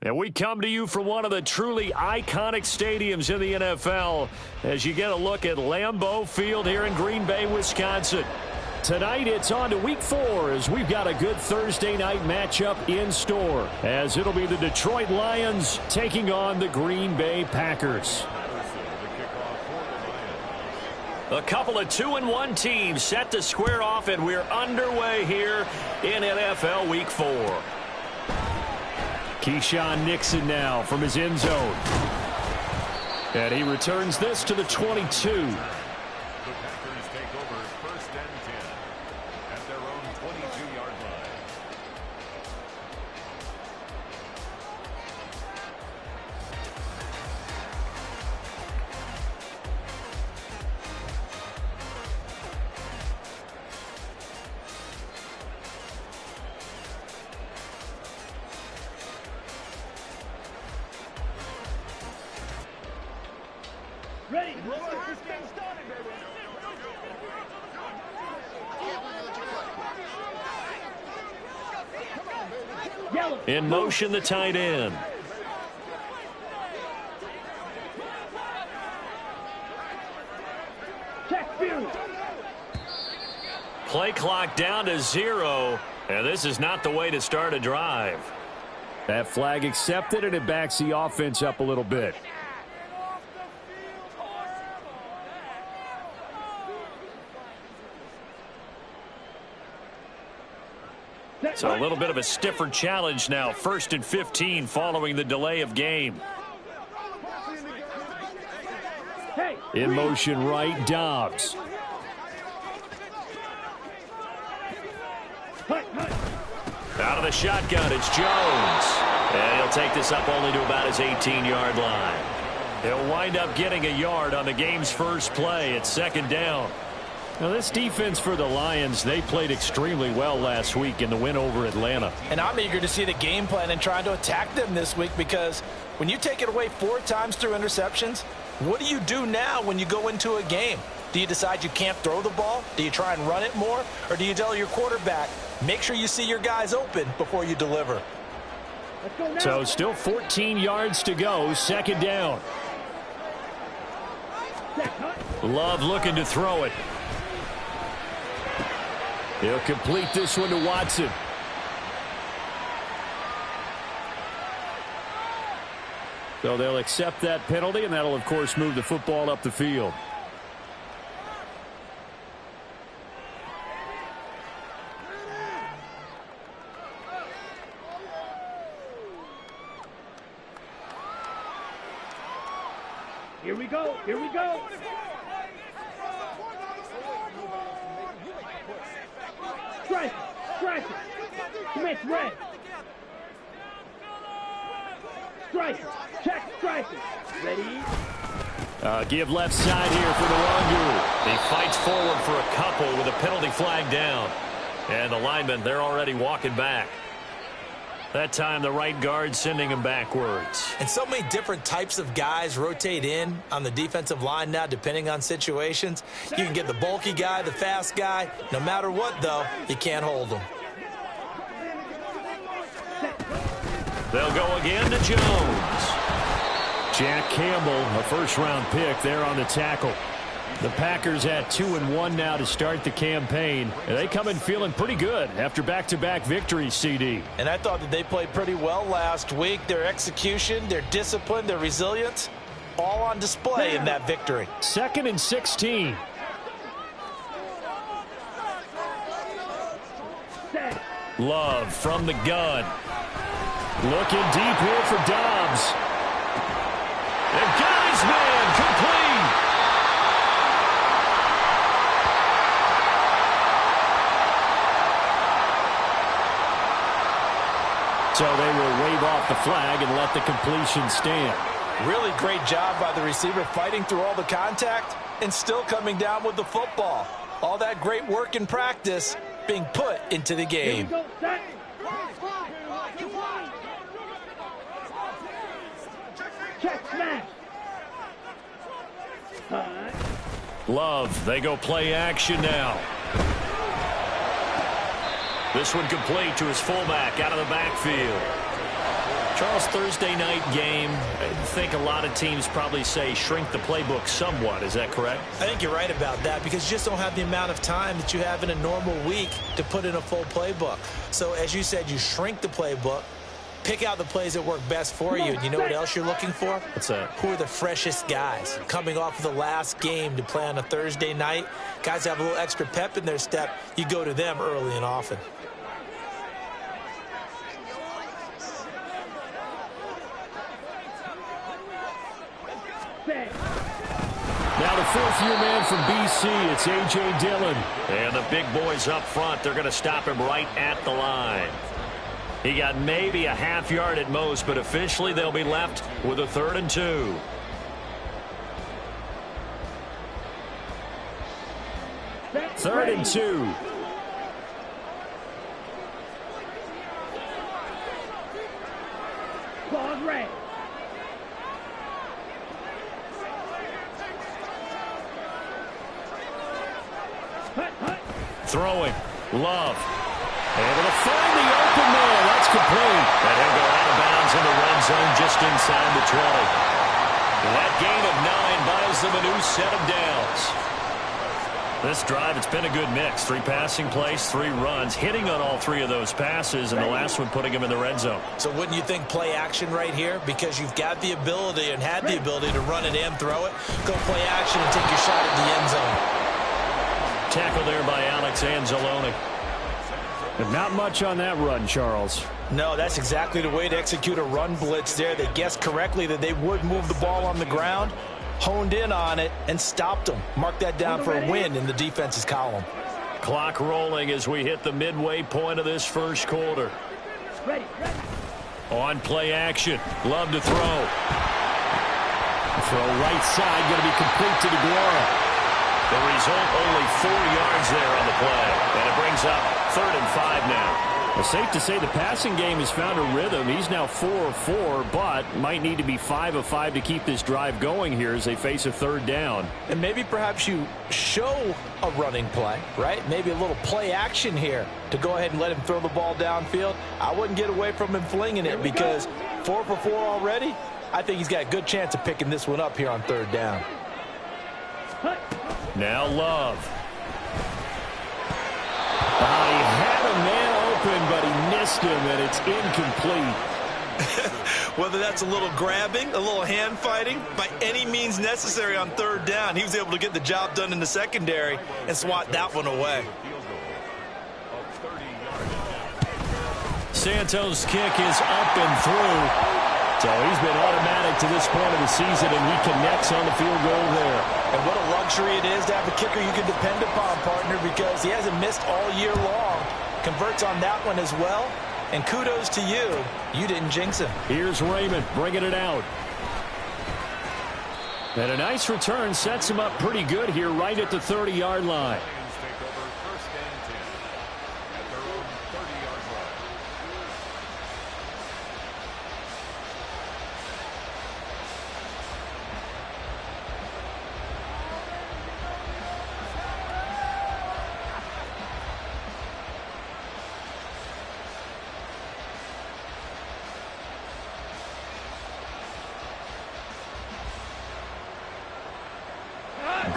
And we come to you from one of the truly iconic stadiums in the NFL as you get a look at Lambeau Field here in Green Bay, Wisconsin. Tonight it's on to Week 4 as we've got a good Thursday night matchup in store as it'll be the Detroit Lions taking on the Green Bay Packers. A couple of 2-1 teams set to square off, and we're underway here in NFL Week 4. Keyshawn Nixon now from his end zone. And he returns this to the 22. The Packers take over 1st and 10 at their own 22-yard line. Ready. In motion, the tight end. Play clock down to 0, and this is not the way to start a drive. That flag accepted, and it backs the offense up a little bit. So a little bit of a stiffer challenge now. 1st and 15 following the delay of game. In motion right, Dobbs. Out of the shotgun, it's Jones. And he'll take this up only to about his 18-yard line. He'll wind up getting a yard on the game's first play. It's 2nd down. Now, this defense for the Lions, they played extremely well last week in the win over Atlanta. And I'm eager to see the game plan and trying to attack them this week, because when you take it away 4 times through interceptions, what do you do now when you go into a game? Do you decide you can't throw the ball? Do you try and run it more? Or do you tell your quarterback, make sure you see your guys open before you deliver? So still 14 yards to go, 2nd down. Love looking to throw it. He'll complete this one to Watson. So they'll accept that penalty, and that'll, of course, move the football up the field. Here we go. Here we go. Strike it. Commit red. Strike it. Check strike it. Ready? Give left side here for the Wangu. He fights forward for a couple with a penalty flag down. And the linemen, they're already walking back. That time the right guard sending him backwards. And so many different types of guys rotate in on the defensive line now, depending on situations. You can get the bulky guy, the fast guy. No matter what, though, you can't hold them. They'll go again to Jones. Jack Campbell, a first-round pick there on the tackle. The Packers at 2-1 now to start the campaign. And they come in feeling pretty good after back-to-back victories, CD. And I thought that they played pretty well last week. Their execution, their discipline, their resilience, all on display in that victory. 2nd and 16. Love from the gun. Looking deep here for Dobbs. And got his man complete. So they will wave off the flag and let the completion stand. Really great job by the receiver fighting through all the contact and still coming down with the football. All that great work in practice being put into the game. Check smash. Love, they go play action now. This one complete to his fullback out of the backfield. Charles, Thursday night game, I think a lot of teams probably say shrink the playbook somewhat. Is that correct? I think you're right about that because you just don't have the amount of time that you have in a normal week to put in a full playbook. So, as you said, you shrink the playbook, pick out the plays that work best for you. And you know what else you're looking for? What's that? Who are the freshest guys coming off of the last game to play on a Thursday night? Guys have a little extra pep in their step. You go to them early and often. Now the fourth-year man from BC, it's A.J. Dillon. And the big boys up front, they're going to stop him right at the line. He got maybe a half yard at most, but officially they'll be left with a 3rd and 2. Third and 2. Ball red. Throwing. Love. Able to find the open man. That's complete. And he'll go out of bounds in the red zone just inside the 20. That gain of 9 buys them a new set of downs. This drive, it's been a good mix. 3 passing plays, 3 runs, hitting on all 3 of those passes, and the last one putting him in the red zone. So wouldn't you think play action right here? Because you've got the ability and had the ability to run it and throw it. Go play action and take your shot at the end zone. Tackle there by Alex Anzalone. But not much on that run, Charles. No, that's exactly the way to execute a run blitz there. They guessed correctly that they would move the ball on the ground, honed in on it, and stopped them. Mark that down for a win in the defense's column. Clock rolling as we hit the midway point of this first quarter. Ready. On play action. Love to throw. Throw right side, going to be complete to DeGuara. The result, only 4 yards there on the play. And it brings up 3rd and 5 now. It's safe to say the passing game has found a rhythm. He's now 4 of 4, but might need to be 5 of 5 to keep this drive going here as they face a 3rd down. And maybe perhaps you show a running play, right? Maybe a little play action here to go ahead and let him throw the ball downfield. I wouldn't get away from him flinging it because 4 for 4 already. I think he's got a good chance of picking this one up here on 3rd down. Now Love. He had a man open, but he missed him, and it's incomplete. Whether that's a little grabbing, a little hand fighting, by any means necessary on 3rd down, he was able to get the job done in the secondary and swat that one away. Santos' kick is up and through. So he's been automatic to this point of the season, and he connects on the field goal there. And what a luxury it is to have a kicker you can depend upon, partner, because he hasn't missed all year long. Converts on that one as well. And kudos to you. You didn't jinx him. Here's Raymond bringing it out. And a nice return sets him up pretty good here right at the 30-yard line.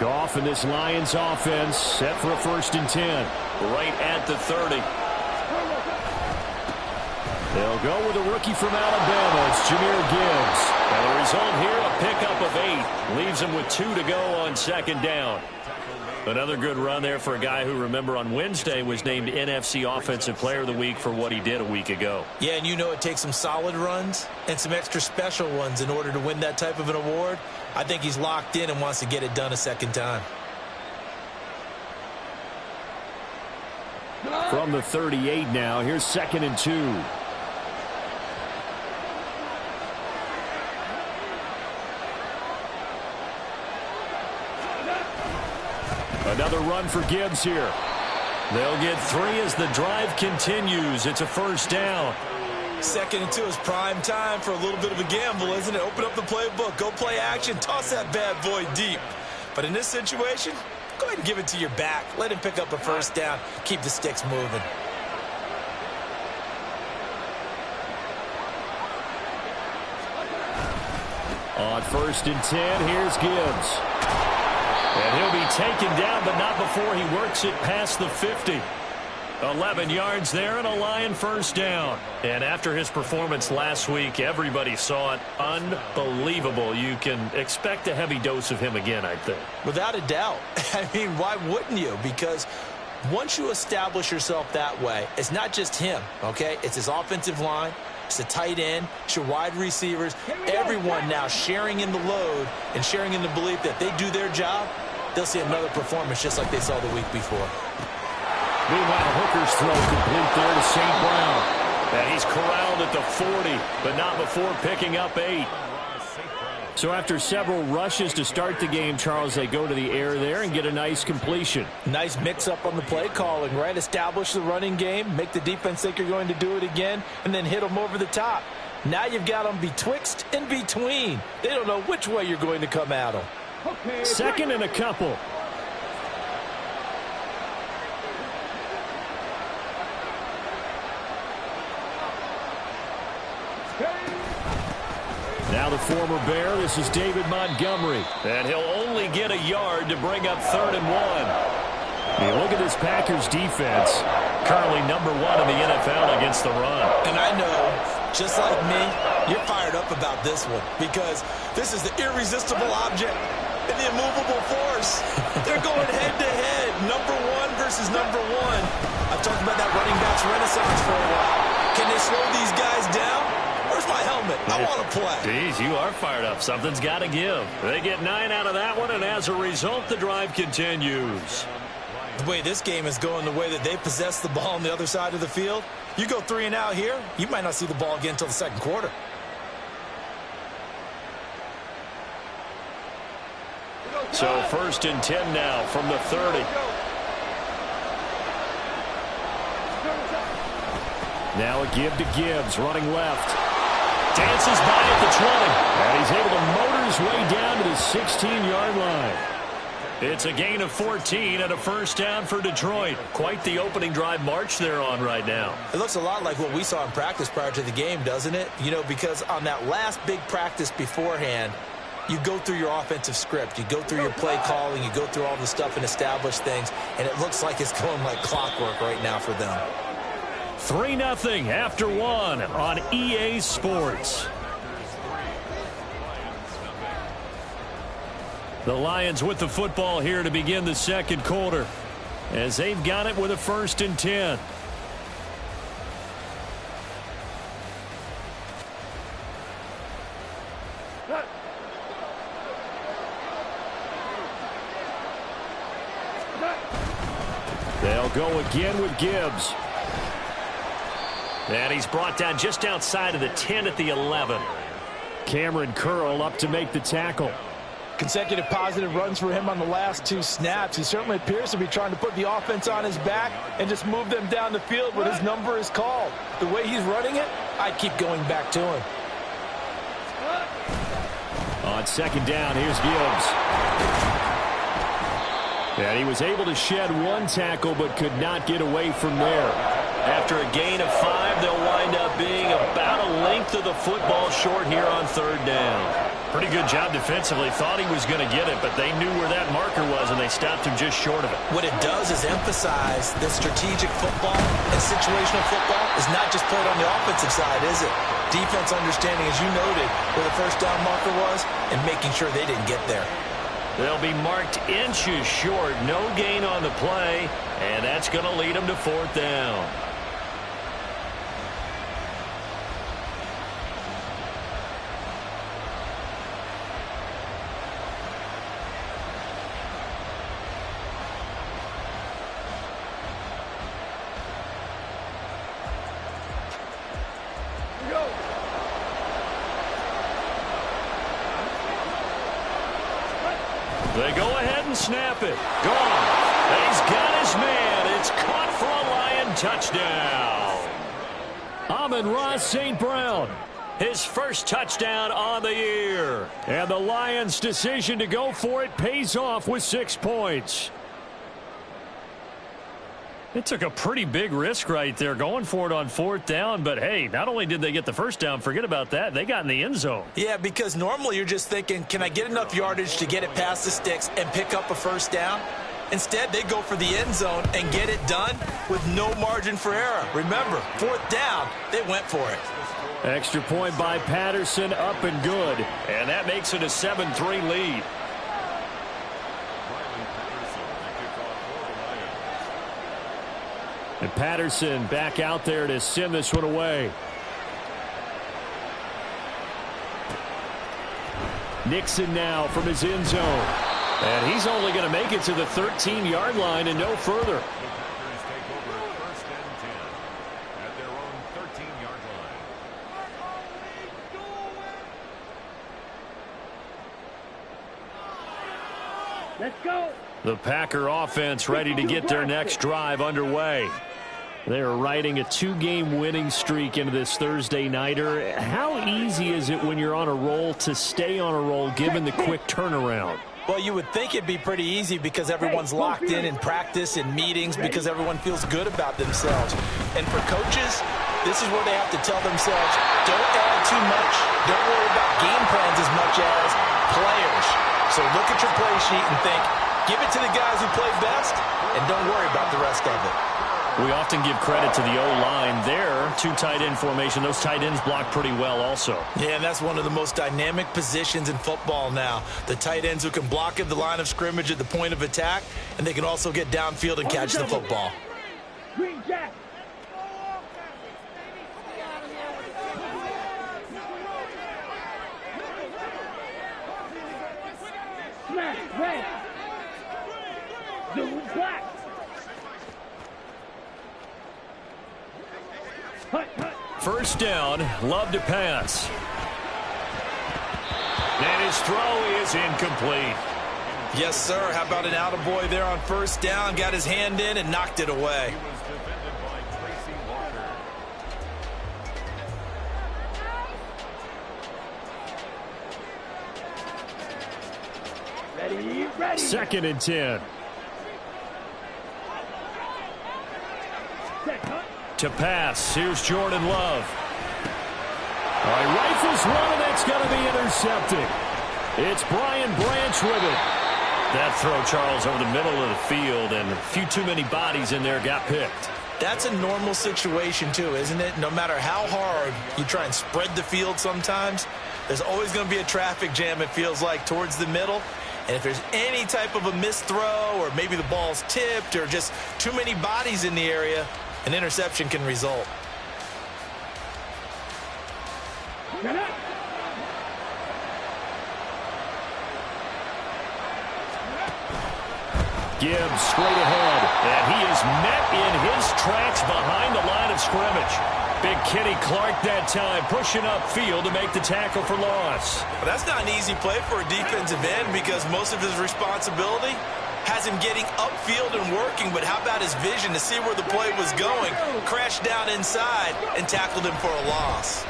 Goff and this Lions offense set for a 1st and 10. Right at the 30. They'll go with a rookie from Alabama. It's Jahmyr Gibbs. And the result here, a pickup of 8. Leaves him with 2 to go on 2nd down. Another good run there for a guy who, remember, on Wednesday was named NFC Offensive Player of the Week for what he did a week ago. Yeah, and you know it takes some solid runs and some extra special ones in order to win that type of an award. I think he's locked in and wants to get it done a 2nd time. From the 38 now, here's 2nd and 2. Another run for Gibbs here. They'll get 3 as the drive continues. It's a 1st down. 2nd and 2 is prime time for a little bit of a gamble, isn't it? Open up the playbook, go play action, toss that bad boy deep. But in this situation, go ahead and give it to your back. Let him pick up a 1st down. Keep the sticks moving. On 1st and 10, here's Gibbs. And he'll be taken down, but not before he works it past the 50. 11 yards there and a Lion first down. And after his performance last week, everybody saw it. Unbelievable. You can expect a heavy dose of him again, I think. Without a doubt. I mean, why wouldn't you? Because once you establish yourself that way, it's not just him, okay? It's his offensive line. It's the tight end. It's your wide receivers. Everyone now sharing in the load and sharing in the belief that they do their job, they'll see another performance just like they saw the week before. Meanwhile, Hooker's throw complete there to St. Brown. And he's corralled at the 40, but not before picking up 8. So after several rushes to start the game, Charles, they go to the air there and get a nice completion. Nice mix-up on the play calling, right? Establish the running game, make the defense think you're going to do it again, and then hit them over the top. Now you've got them betwixt and between. They don't know which way you're going to come at them. Second and a couple. Now the former Bear, this is David Montgomery. And he'll only get a yard to bring up 3rd and 1. You look at this Packers defense, currently #1 in the NFL against the run. And I know, just like me, you're fired up about this one because this is the irresistible object and the immovable force. They're going head-to-head, #1 versus #1. I've talked about that running backs renaissance for a while. Can they slow these guys down? Where's my helmet? I want to play. Geez, you are fired up. Something's got to give. They get 9 out of that one, and as a result, the drive continues. The way this game is going, the way that they possess the ball on the other side of the field, you go 3 and out here, you might not see the ball again until the second quarter. So 1st and 10 now from the 30. Now a give to Gibbs, running left. Dances by at the 20. And he's able to motor his way down to the 16-yard line. It's a gain of 14 and a first down for Detroit. Quite the opening drive march they're on right now. It looks a lot like what we saw in practice prior to the game, doesn't it? You know, because on that last big practice beforehand, you go through your offensive script. You go through your play calling. You go through all the stuff and establish things. And it looks like it's going like clockwork right now for them. 3-0 after 1 on EA Sports. The Lions with the football here to begin the second quarter as they've got it with a 1st and 10. They'll go again with Gibbs. And he's brought down just outside of the 10 at the 11. Cameron Curl up to make the tackle. Consecutive positive runs for him on the last 2 snaps. He certainly appears to be trying to put the offense on his back and just move them down the field when his number is called. The way he's running it, I keep going back to him. On 2nd down, here's Gibbs. And he was able to shed 1 tackle but could not get away from there. After a gain of 5, they'll wind up being about a length of the football short here on 3rd down. Pretty good job defensively. Thought he was going to get it, but they knew where that marker was, and they stopped him just short of it. What it does is emphasize that strategic football and situational football is not just played on the offensive side, is it? Defense understanding, as you noted, where the first down marker was and making sure they didn't get there. They'll be marked inches short. No gain on the play, and that's going to lead them to 4th down. They go ahead and snap it. Gone. He's got his man. It's caught for a Lion touchdown. Amon-Ra St. Brown, his first touchdown on the year. And the Lions' decision to go for it pays off with 6 points. It took a pretty big risk right there going for it on 4th down, but hey, not only did they get the first down, forget about that, they got in the end zone. Yeah, because normally you're just thinking, can I get enough yardage to get it past the sticks and pick up a first down? Instead, they go for the end zone and get it done with no margin for error. Remember, 4th down, they went for it. Extra point by Patterson, up and good, and that makes it a 7-3 lead. And Patterson back out there to send this one away. Nixon now from his end zone. And he's only going to make it to the 13-yard line and no further. The Packers take over 1st and 10 at their own 13-yard line. Let's go. The Packer offense ready to get their next drive underway. They are riding a 2-game winning streak into this Thursday nighter. How easy is it when you're on a roll to stay on a roll given the quick turnaround? Well, you would think it'd be pretty easy because everyone's locked in practice and meetings because everyone feels good about themselves. And for coaches, this is where they have to tell themselves, don't add too much. Don't worry about game plans as much as players. So look at your play sheet and think, give it to the guys who play best and don't worry about the rest of it. We often give credit to the O-line there. 2 tight end formation. Those tight ends block pretty well also. Yeah, and that's one of the most dynamic positions in football now. The tight ends who can block at the line of scrimmage at the point of attack, and they can also get downfield and catch the football. Green Jack. Smash, red. Blue, black. First down, Love to pass. And his throw is incomplete. Yes, sir. How about an attaboy there on first down? Got his hand in and knocked it away. He was defended by Tracy Walker. Ready, ready. 2nd and 10. Set, cut. To pass, here's Jordan Love. All right, rifles one, and that's going to be intercepted. It's Brian Branch with it. That throw, Charles, over the middle of the field, and a few too many bodies in there got picked. That's a normal situation, too, isn't it? No matter how hard you try and spread the field sometimes, there's always going to be a traffic jam, it feels like, towards the middle. And if there's any type of a missed throw or maybe the ball's tipped or just too many bodies in the area, an interception can result. Gibbs straight ahead, and he is met in his tracks behind the line of scrimmage. Big Kenny Clark that time, pushing upfield to make the tackle for loss. But that's not an easy play for a defensive end because most of his responsibility has him getting upfield and working, but how about his vision to see where the play was going, crashed down inside, and tackled him for a loss.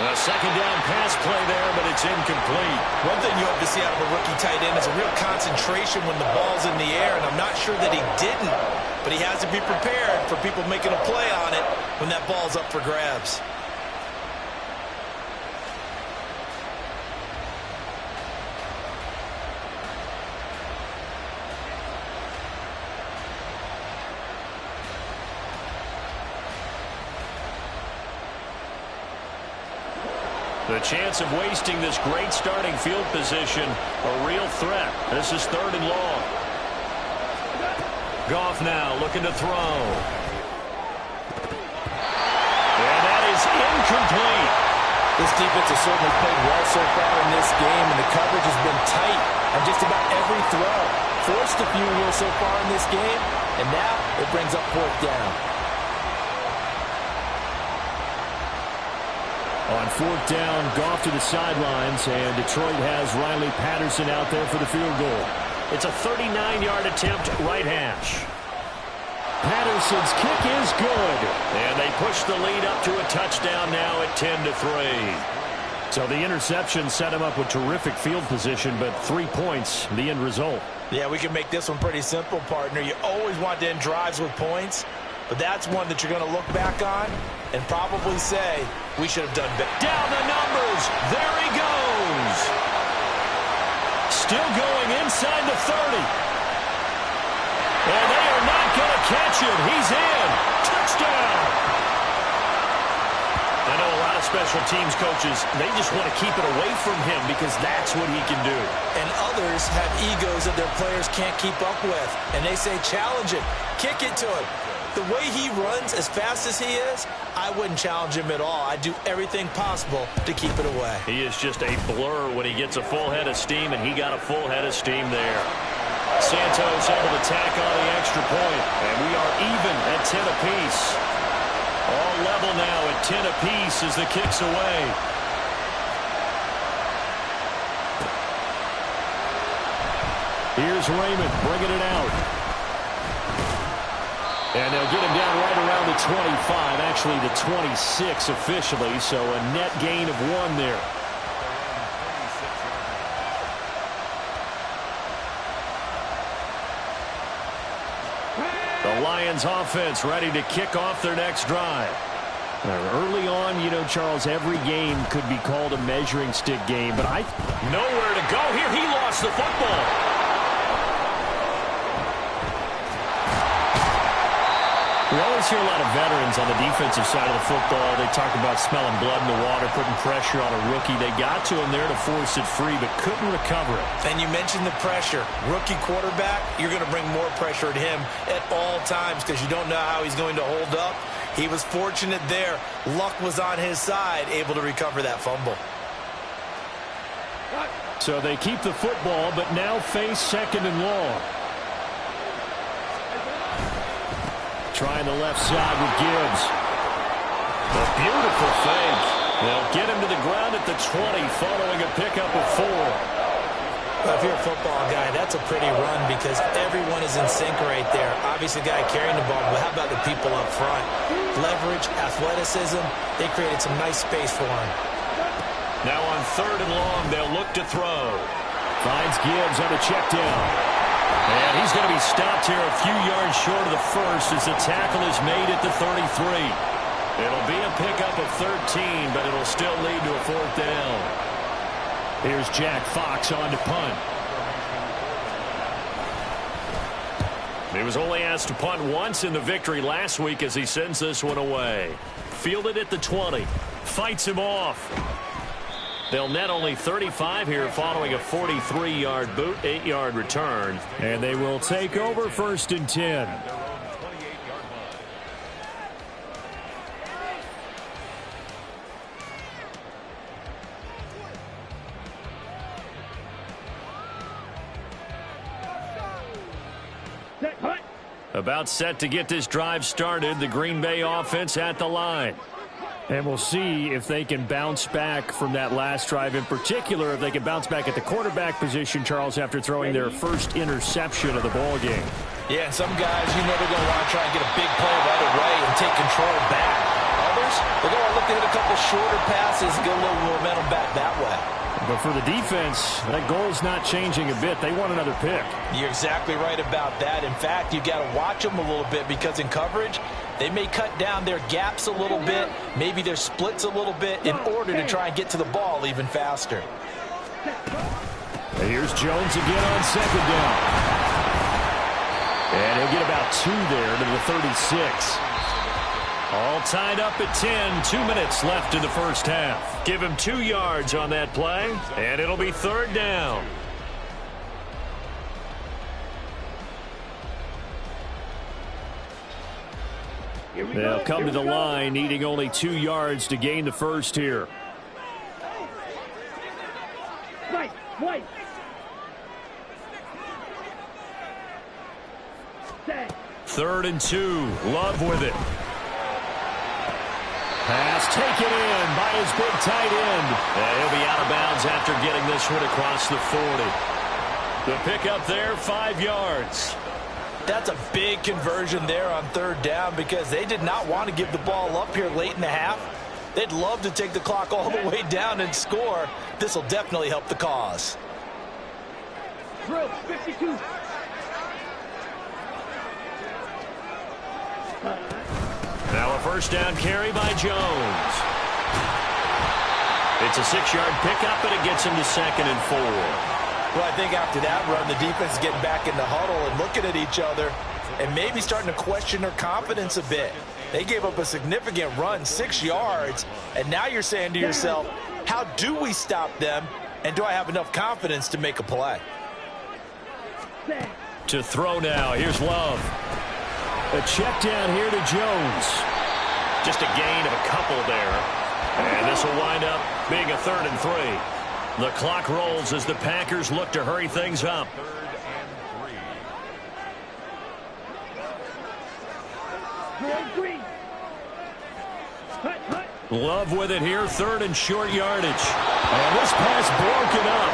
A 2nd down pass play there, but it's incomplete. One thing you hope to see out of a rookie tight end is a real concentration when the ball's in the air, and I'm not sure that he didn't, but he has to be prepared for people making a play on it when that ball's up for grabs. The chance of wasting this great starting field position, a real threat. This is 3rd and long. Goff now looking to throw. And that is incomplete. This defense has certainly played well so far in this game, and the coverage has been tight on just about every throw. Forced a few here so far in this game, and now it brings up 4th down. On 4th down, Goff to the sidelines, and Detroit has Riley Patterson out there for the field goal. It's a 39-yard attempt, right hash. Patterson's kick is good, and they push the lead up to a touchdown now at 10-3. So the interception set him up with terrific field position, but 3 points, the end result. Yeah, we can make this one pretty simple, partner. You always want to end drives with points, but that's one that you're going to look back on and probably say, we should have done better. Down the numbers. There he goes. Still going inside the 30. And they are not going to catch him. He's in. Touchdown. I know a lot of special teams coaches, they just want to keep it away from him because that's what he can do. And others have egos that their players can't keep up with. And they say, challenge him, kick it to him. The way he runs as fast as he is, I wouldn't challenge him at all. I'd do everything possible to keep it away. He is just a blur when he gets a full head of steam, and he got a full head of steam there. Santos able to tack on the extra point, and we are even at 10 apiece. All level now at 10 apiece as the kick's away. Here's Raymond bringing it out. And they'll get him down right around the 25, actually the 26 officially, so a net gain of 1 there. The Lions offense ready to kick off their next drive. Early on, you know, Charles, every game could be called a measuring stick game, but nowhere to go here. He lost the football. We always hear a lot of veterans on the defensive side of the football. They talk about smelling blood in the water, putting pressure on a rookie. They got to him there to force it free, but couldn't recover it. And you mentioned the pressure. Rookie quarterback, you're going to bring more pressure at him at all times because you don't know how he's going to hold up. He was fortunate there. Luck was on his side, able to recover that fumble. So they keep the football, but now face 2nd and long. Trying the left side with Gibbs. A beautiful fake. They'll get him to the ground at the 20 following a pickup of 4. Well, if you're a football guy, that's a pretty run because everyone is in sync right there. Obviously, the guy carrying the ball, but how about the people up front? Leverage, athleticism, they created some nice space for him. Now on 3rd and long, they'll look to throw. Finds Gibbs on the check down. And he's going to be stopped here a few yards short of the first as the tackle is made at the 33. It'll be a pickup of 13, but it'll still lead to a 4th down. Here's Jack Fox on to punt. He was only asked to punt once in the victory last week as he sends this one away. Fielded at the 20. Fights him off. They'll net only 35 here following a 43-yard boot, 8-yard return. And they will take over 1st and 10. About set to get this drive started. The Green Bay offense at the line. And we'll see if they can bounce back from that last drive. In particular, if they can bounce back at the quarterback position, Charles, after throwing their first interception of the ball game. Yeah, some guys, you know they're going to want to try and get a big play right away and take control back. Others, they're going to look to hit a couple shorter passes and get a little momentum back that way. But for the defense, that goal's not changing a bit. They want another pick. You're exactly right about that. In fact, you got to watch them a little bit because in coverage, they may cut down their gaps a little bit, maybe their splits a little bit in order to try and get to the ball even faster. And here's Jones again on 2nd down. And he'll get about 2 there to the 36. All tied up at 10. 2 minutes left in the first half. Give him 2 yards on that play, and it'll be 3rd down. They'll come to the line, needing only 2 yards to gain the first here. Wait. 3rd and 2. Love with it. Pass taken in by his big tight end. And he'll be out of bounds after getting this one across the 40. The pickup there, 5 yards. That's a big conversion there on 3rd down because they did not want to give the ball up here late in the half. They'd love to take the clock all the way down and score. This will definitely help the cause. Drill 52, Now a first down carry by Jones. It's a 6-yard pickup, and it gets him to 2nd and 4. Well, I think after that run, the defense is getting back in the huddle and looking at each other and maybe starting to question their confidence a bit. They gave up a significant run, 6 yards, and now you're saying to yourself, how do we stop them, and do I have enough confidence to make a play? To throw now, here's Love. A check down here to Jones. Just a gain of a couple there. And this will wind up being a 3rd and 3. The clock rolls as the Packers look to hurry things up. 3rd and 3. Love with it here, 3rd and short yardage. And this pass broken up.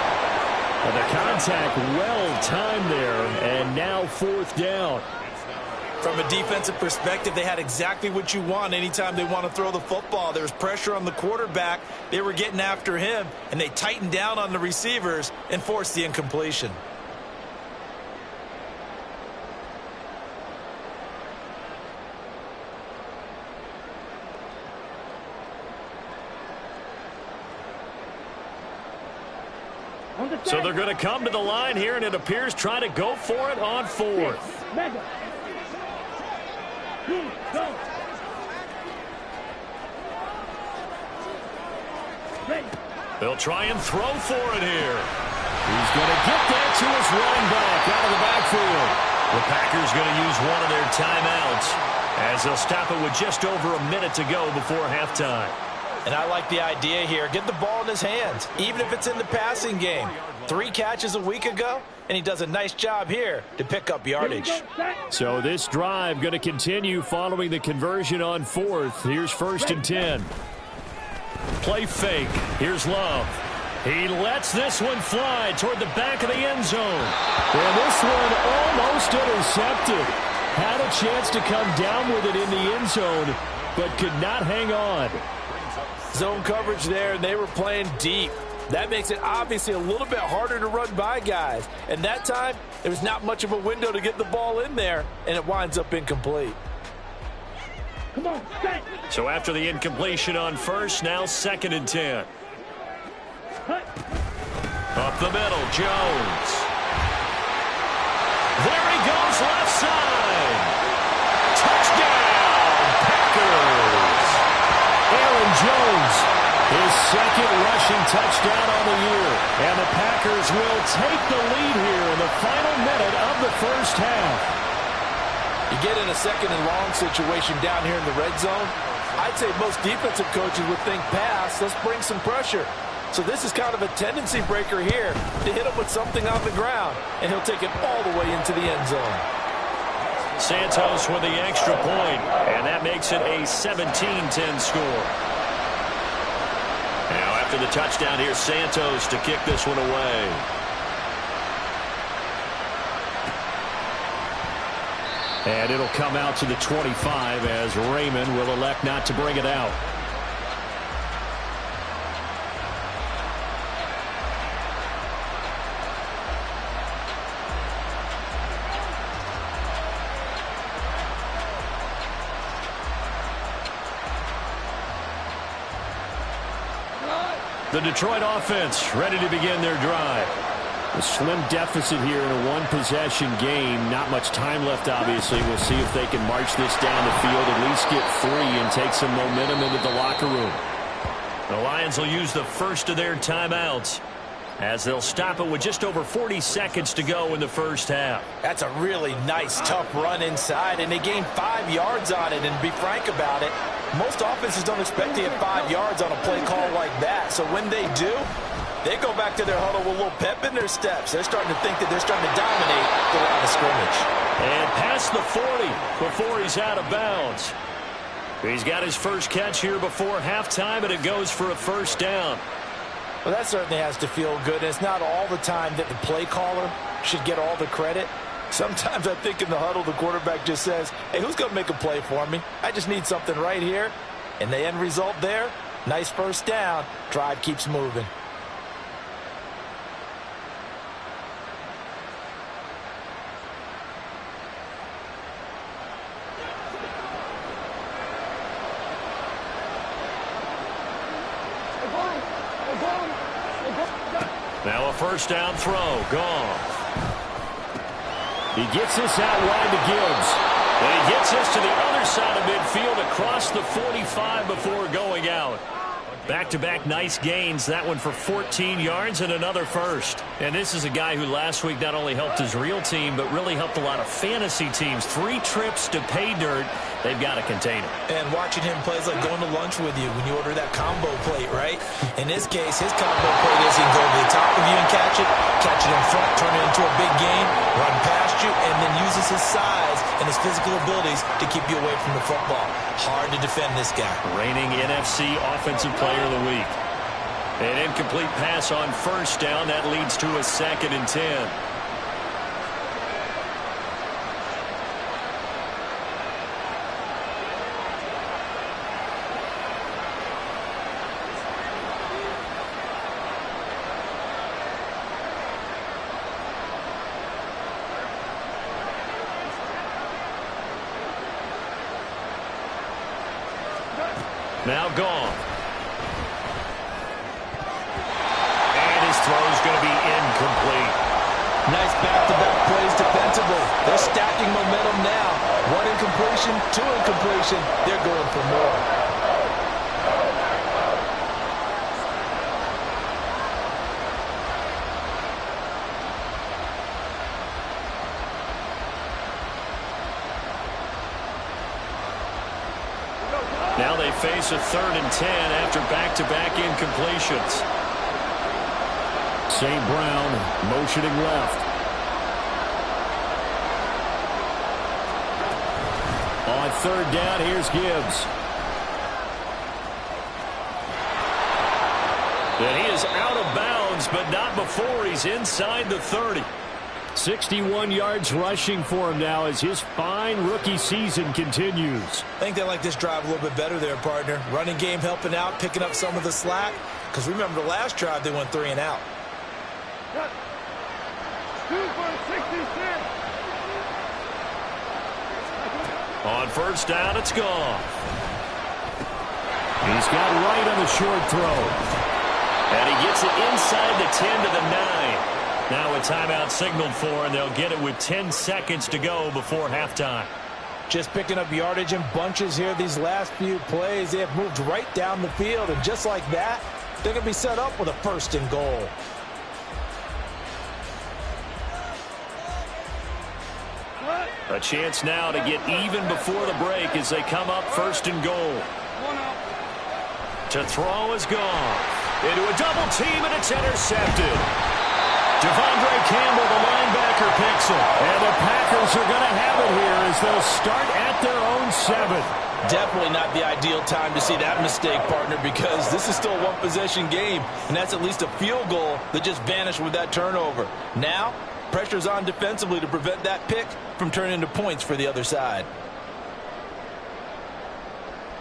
And the contact well timed there, and now 4th down. From a defensive perspective, they had exactly what you want anytime they want to throw the football. There was pressure on the quarterback. They were getting after him, and they tightened down on the receivers and forced the incompletion. So they're going to come to the line here, and it appears trying to go for it on 4th. They'll try and throw for it here. He's going to get that to his running back out of the backfield. The Packers going to use one of their timeouts as they'll stop it with just over a minute to go before halftime. And I like the idea here. Get the ball in his hands, even if it's in the passing game. 3 catches a week ago, and he does a nice job here to pick up yardage. So this drive going to continue following the conversion on 4th. Here's 1st and 10. Play fake. Here's Love. He lets this one fly toward the back of the end zone. And this one almost intercepted. Had a chance to come down with it in the end zone, but could not hang on. Zone coverage there, and they were playing deep. That makes it obviously a little bit harder to run by guys. And that time, there was not much of a window to get the ball in there, and it winds up incomplete. Come on, set. So after the incompletion on 1st, now 2nd and 10. Up the middle, Jones. There he goes, left side. Touchdown, Packers. Aaron Jones, his 2nd rushing touchdown on the year. And the Packers will take the lead here in the final minute of the 1st half. You get in a 2nd and long situation down here in the red zone, I'd say most defensive coaches would think pass, let's bring some pressure. So this is kind of a tendency breaker here to hit him with something on the ground, and he'll take it all the way into the end zone. Santos with the extra point, and that makes it a 17-10 score. Now after the touchdown, here's Santos to kick this one away. And it'll come out to the 25 as Raymond will elect not to bring it out. The Detroit offense ready to begin their drive. A slim deficit here in a one-possession game. Not much time left, obviously. We'll see if they can march this down the field, at least get 3 and take some momentum into the locker room. The Lions will use the first of their timeouts as they'll stop it with just over 40 seconds to go in the 1st half. That's a really nice, tough run inside, and they gained 5 yards on it. And to be frank about it, most offenses don't expect to get 5 yards on a play call like that. So when they do, they go back to their huddle with a little pep in their steps. They're starting to think that they're starting to dominate the line of scrimmage. And past the 40 before he's out of bounds. He's got his first catch here before halftime, and it goes for a 1st down. Well, that certainly has to feel good. It's not all the time that the play caller should get all the credit. Sometimes I think in the huddle, the quarterback just says, hey, who's going to make a play for me? I just need something right here. And the end result there, nice 1st down. Drive keeps moving. Now a first down throw. Gone. He gets this out wide to Gibbs. And he gets this to the other side of midfield across the 45 before going out. Back-to-back nice gains. That one for 14 yards and another first. And this is a guy who last week not only helped his real team, but really helped a lot of fantasy teams. 3 trips to pay dirt. They've got to contain him. And watching him play is like going to lunch with you when you order that combo plate, right? In this case, his combo plate is he can go to the top of you and catch it in front, turn it into a big gain, run past you, and then uses his size and his physical abilities to keep you away from the football. Hard to defend this guy. Reigning NFC Offensive Player of the Week. An incomplete pass on first down. That leads to a 2nd and 10. Now gone. And his throw is going to be incomplete. Nice back-to-back plays defensively. They're stacking momentum now. 1 incompletion, 2 incompletion. They're going for more. Now they face a 3rd and 10 after back-to-back incompletions. St. Brown motioning left. On 3rd down, here's Gibbs. And he is out of bounds, but not before he's inside the 30. 61 yards rushing for him now as his fine rookie season continues. I think they like this drive a little bit better there, partner. Running game helping out, picking up some of the slack. Because remember, the last drive they went 3 and out. 2 for 66. On first down, it's gone. He's got right on the short throw. And he gets it inside the 10 to the 9. Now a timeout signaled for, and they'll get it with 10 seconds to go before halftime. Just picking up yardage in bunches here these last few plays. They have moved right down the field, and just like that, they're going to be set up with a 1st and goal. A chance now to get even before the break as they come up 1st and goal. To throw is gone. Into a double team, and it's intercepted. Devondre Campbell, the linebacker, picks it. And the Packers are going to have it here as they'll start at their own 7. Definitely not the ideal time to see that mistake, partner, because this is still a 1-possession game, and that's at least a field goal that just vanished with that turnover. Now, pressure's on defensively to prevent that pick from turning into points for the other side.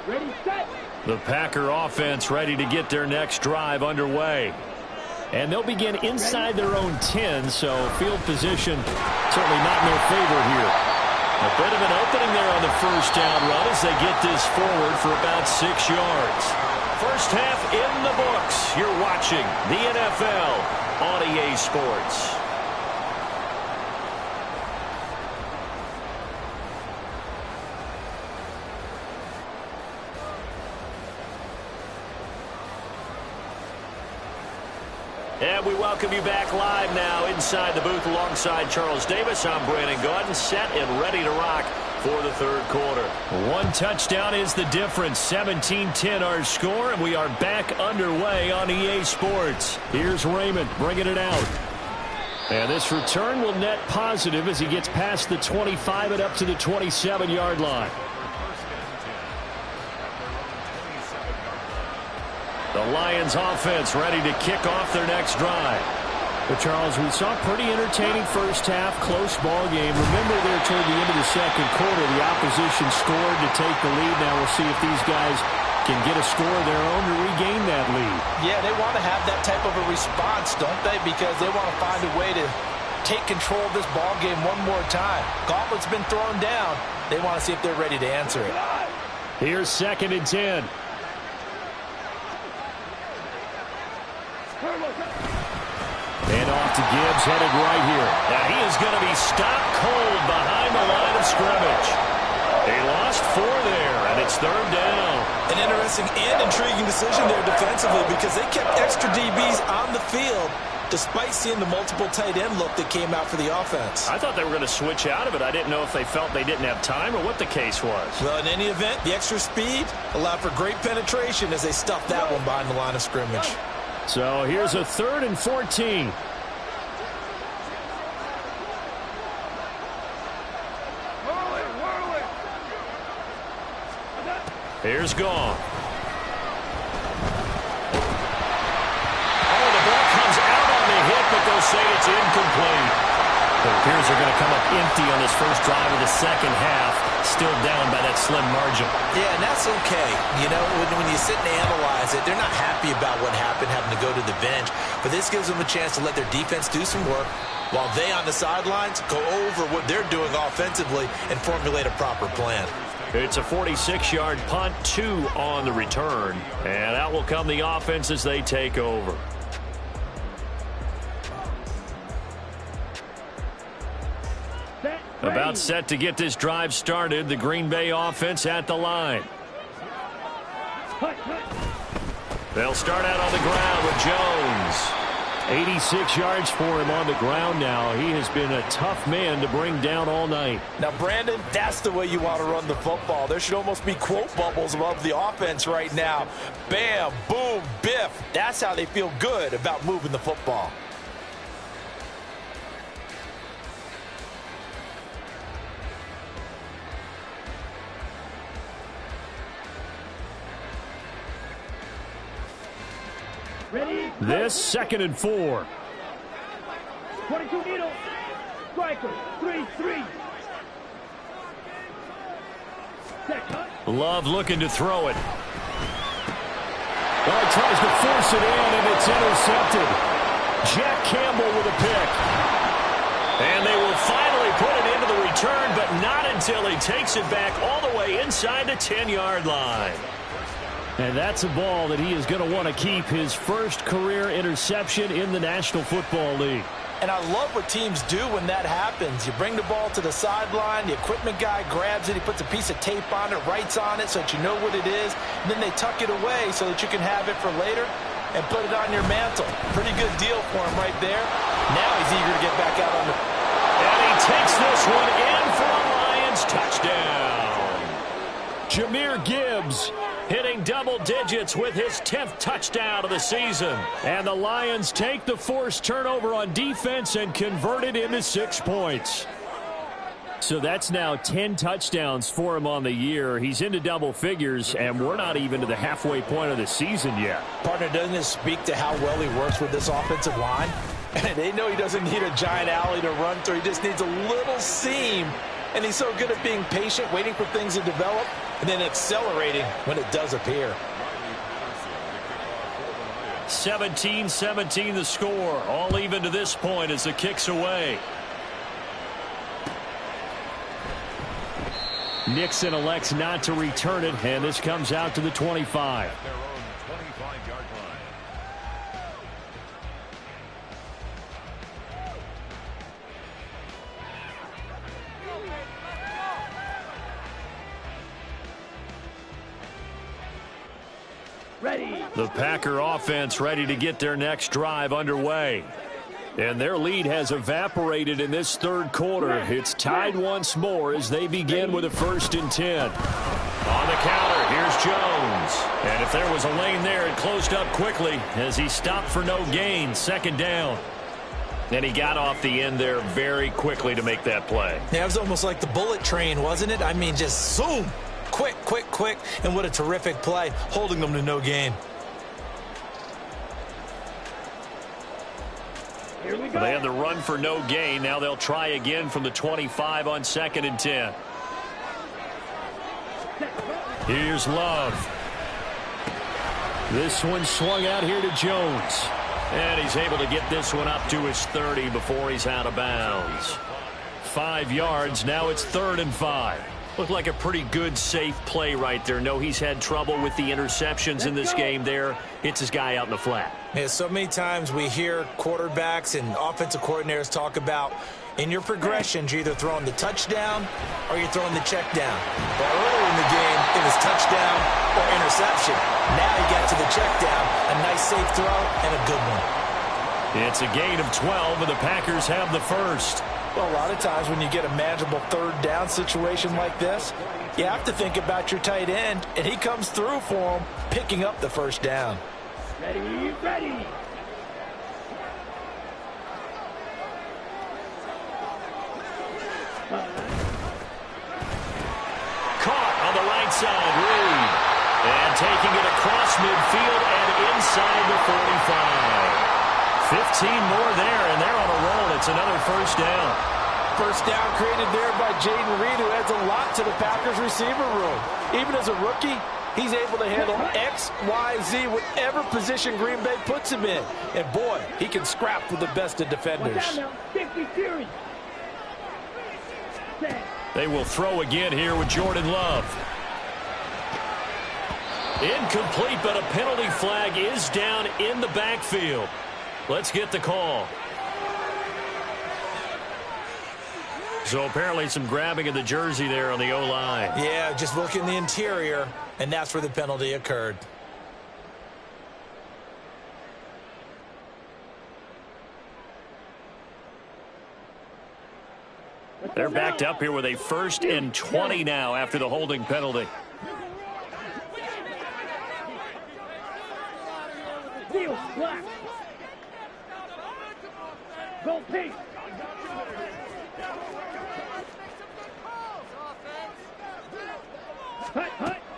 Ready, set. The Packer offense ready to get their next drive underway. And they'll begin inside their own 10, so field position certainly not in their favor here. A bit of an opening there on the first down run as they get this forward for about 6 yards. First half in the books. You're watching the NFL on EA Sports. And we welcome you back live now inside the booth alongside Charles Davis. I'm Brandon Gaudin, set and ready to rock for the 3rd quarter. 1 touchdown is the difference. 17-10 our score, and we are back underway on EA Sports. Here's Raymond bringing it out. And this return will net positive as he gets past the 25 and up to the 27-yard line. The Lions offense ready to kick off their next drive. But Charles, we saw a pretty entertaining first half, close ball game. Remember there toward the end of the 2nd quarter, the opposition scored to take the lead. Now we'll see if these guys can get a score of their own to regain that lead. Yeah, they want to have that type of a response, don't they? Because they want to find a way to take control of this ball game one more time. Gauntlet's been thrown down. They want to see if they're ready to answer it. Here's 2nd and 10. Handoff to Gibbs, headed right here. Now he is going to be stopped cold behind the line of scrimmage. He lost 4 there, and it's 3rd down. An interesting and intriguing decision there defensively because they kept extra DBs on the field despite seeing the multiple tight end look that came out for the offense. I thought they were going to switch out of it. I didn't know if they felt they didn't have time or what the case was. Well, in any event, the extra speed allowed for great penetration as they stuffed that one behind the line of scrimmage. So here's a 3rd and 14. Here's Gone. Oh, the ball comes out on the hit, but they'll say it's incomplete. It appears they're going to come up empty on this first drive of the second half, still down by that slim margin. Yeah, and that's okay. You know, when you sit and analyze it, they're not happy about what happened, having to go to the bench. But this gives them a chance to let their defense do some work while they on the sidelines go over what they're doing offensively and formulate a proper plan. It's a 46-yard punt, 2 on the return. And out will come the offense as they take over. About set to get this drive started. The Green Bay offense at the line. They'll start out on the ground with Jones. 86 yards for him on the ground now. He has been a tough man to bring down all night. Now, Brandon, that's the way you want to run the football. There should almost be quote bubbles above the offense right now. Bam, boom, biff. That's how they feel good about moving the football. Ready? This 2nd and 4. 22 needle. Striker. 3-3. Love looking to throw it. Oh, he tries to force it in, and it's intercepted. Jack Campbell with a pick. And they will finally put it into the return, but not until he takes it back all the way inside the 10-yard line. And that's a ball that he is going to want to keep, his first career interception in the National Football League. And I love what teams do when that happens. You bring the ball to the sideline, the equipment guy grabs it, he puts a piece of tape on it, writes on it so that you know what it is, and then they tuck it away so that you can have it for later and put it on your mantle. Pretty good deal for him right there. Now he's eager to get back out on the... And he takes this one in for a Lions touchdown. Jahmyr Gibbs hitting double digits with his 10th touchdown of the season. And the Lions take the forced turnover on defense and convert it into 6 points. So that's now 10 touchdowns for him on the year. He's into double figures, and we're not even to the halfway point of the season yet. Partner, doesn't this speak to how well he works with this offensive line? And they know he doesn't need a giant alley to run through. He just needs a little seam. And he's so good at being patient, waiting for things to develop, and then accelerating when it does appear. 17-17 the score. All even to this point as the kick's away. Nixon elects not to return it, and this comes out to the 25. Their own 25-yard line. Ready. The Packer offense ready to get their next drive underway. And their lead has evaporated in this third quarter. It's tied once more as they begin with a 1st and 10. On the counter, here's Jones. And if there was a lane there, it closed up quickly as he stopped for no gain. 2nd down. And he got off the end there very quickly to make that play. Yeah, it was almost like the bullet train, wasn't it? I mean, just zoom. Quick, quick, quick. And what a terrific play, holding them to no gain. Here we go. They had the run for no gain. Now they'll try again from the 25 on 2nd and 10. Here's Love. This one swung out here to Jones. And he's able to get this one up to his 30 before he's out of bounds. 5 yards. Now it's 3rd and 5. Looked like a pretty good, safe play right there. No, he's had trouble with the interceptions in this game there. Hits his guy out in the flat. Yeah, so many times we hear quarterbacks and offensive coordinators talk about in your progressions, you're either throwing the touchdown or you're throwing the check down. But earlier in the game, it was touchdown or interception. Now you got to the check down, a nice safe throw and a good one. It's a gain of 12, and the Packers have the first. Well, a lot of times when you get a manageable third down situation like this, you have to think about your tight end, and he comes through for him, picking up the first down. Ready, ready. Caught on the right side, Reed. And taking it across midfield and inside the 45. 15 more there, and they're on a roll. It's another first down. First down created there by Jaden Reed, who adds a lot to the Packers receiver room. Even as a rookie, he's able to handle X, Y, Z, whatever position Green Bay puts him in. And boy, he can scrap with the best of defenders. They will throw again here with Jordan Love. Incomplete, but a penalty flag is down in the backfield. Let's get the call. So apparently some grabbing of the jersey there on the O-line. Yeah, just look in the interior, and that's where the penalty occurred. They're backed up here with a 1st and 20 now after the holding penalty. Deal, black. Go pink.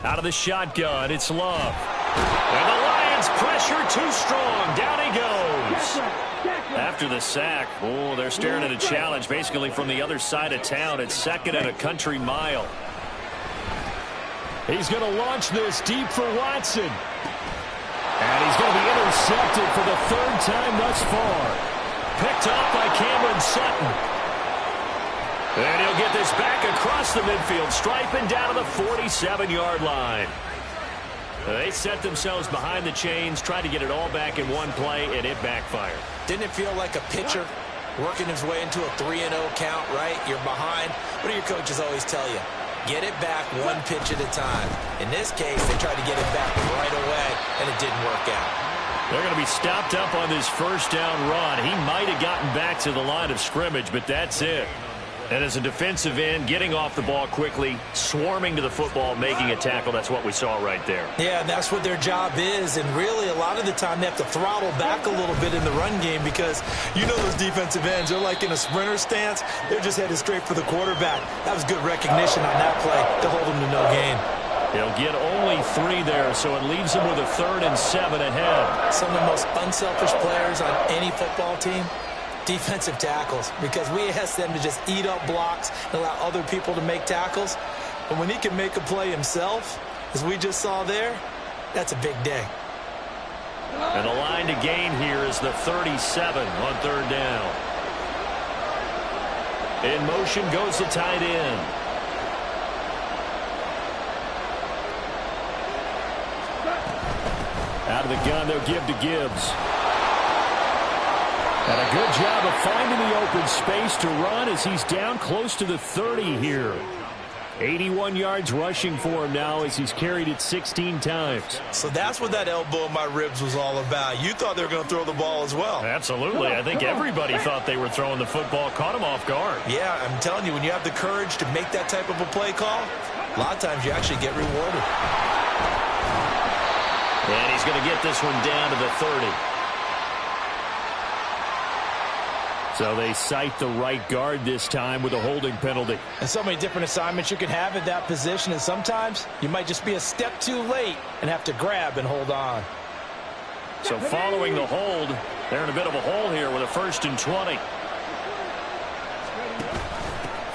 Out of the shotgun, it's Love. And the Lions pressure too strong. Down he goes. After the sack, oh, they're staring at a challenge basically from the other side of town. It's 2nd and a country mile. He's going to launch this deep for Watson. And he's going to be intercepted for the 3rd time thus far. Picked off by Cameron Sutton. And he'll get this back across the midfield, striping down to the 47-yard line. They set themselves behind the chains, tried to get it all back in one play, and it backfired. Didn't it feel like a pitcher working his way into a 3-0 count, right? You're behind. What do your coaches always tell you? Get it back one pitch at a time. In this case, they tried to get it back right away, and it didn't work out. They're going to be stopped up on this first down run. He might have gotten back to the line of scrimmage, but that's it. And as a defensive end, getting off the ball quickly, swarming to the football, making a tackle, that's what we saw right there. Yeah, that's what their job is, and really a lot of the time they have to throttle back a little bit in the run game because you know those defensive ends, they're like in a sprinter stance. They're just headed straight for the quarterback. That was good recognition on that play to hold them to no gain. He'll get only 3 there, so it leaves him with a 3rd and 7 ahead. Some of the most unselfish players on any football team, defensive tackles, because we ask them to just eat up blocks and allow other people to make tackles. But when he can make a play himself, as we just saw there, that's a big day. And the line to gain here is the 37 on 3rd down. In motion goes the tight end. Out of the gun, they'll give to Gibbs. And a good job of finding the open space to run as he's down close to the 30 here. 81 yards rushing for him now as he's carried it 16 times. So that's what that elbow in my ribs was all about. You thought they were going to throw the ball as well. Absolutely. I think everybody thought they were throwing the football, caught him off guard. Yeah, I'm telling you, when you have the courage to make that type of a play call, a lot of times you actually get rewarded. And he's going to get this one down to the 30. So they cite the right guard this time with a holding penalty. And so many different assignments you can have at that position, and sometimes you might just be a step too late and have to grab and hold on. So following the hold, they're in a bit of a hole here with a 1st and 20.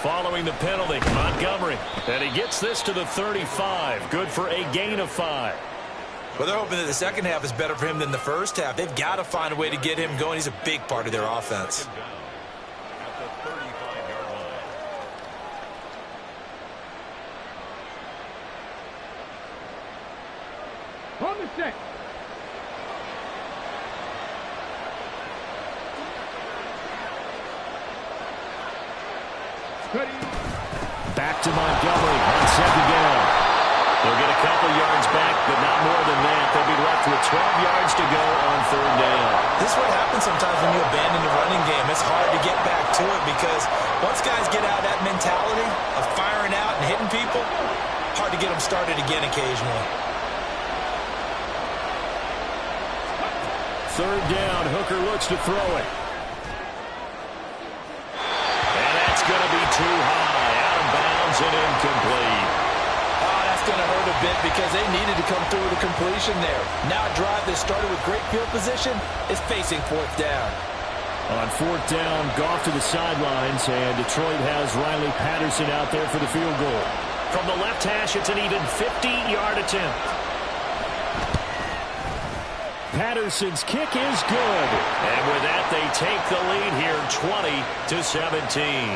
Following the penalty, Montgomery. And he gets this to the 35. Good for a gain of 5. Well, they're hoping that the second half is better for him than the first half. They've got to find a way to get him going. He's a big part of their offense. On the set. Ready. Back to Montgomery on second down. They'll get a couple yards back, but not more than that. They'll be left with 12 yards to go on third down. This is what happens sometimes when you abandon the running game. It's hard to get back to it because once guys get out of that mentality of firing out and hitting people, hard to get them started again occasionally. Third down, Hooker looks to throw it. And that's going to be too high. Out of bounds and incomplete. Oh, that's going to hurt a bit because they needed to come through with a completion there. Now a drive that started with great field position is facing fourth down. On fourth down, Goff to the sidelines, and Detroit has Riley Patterson out there for the field goal. From the left hash, it's an even 50-yard attempt. Patterson's kick is good. And with that, they take the lead here 20-17.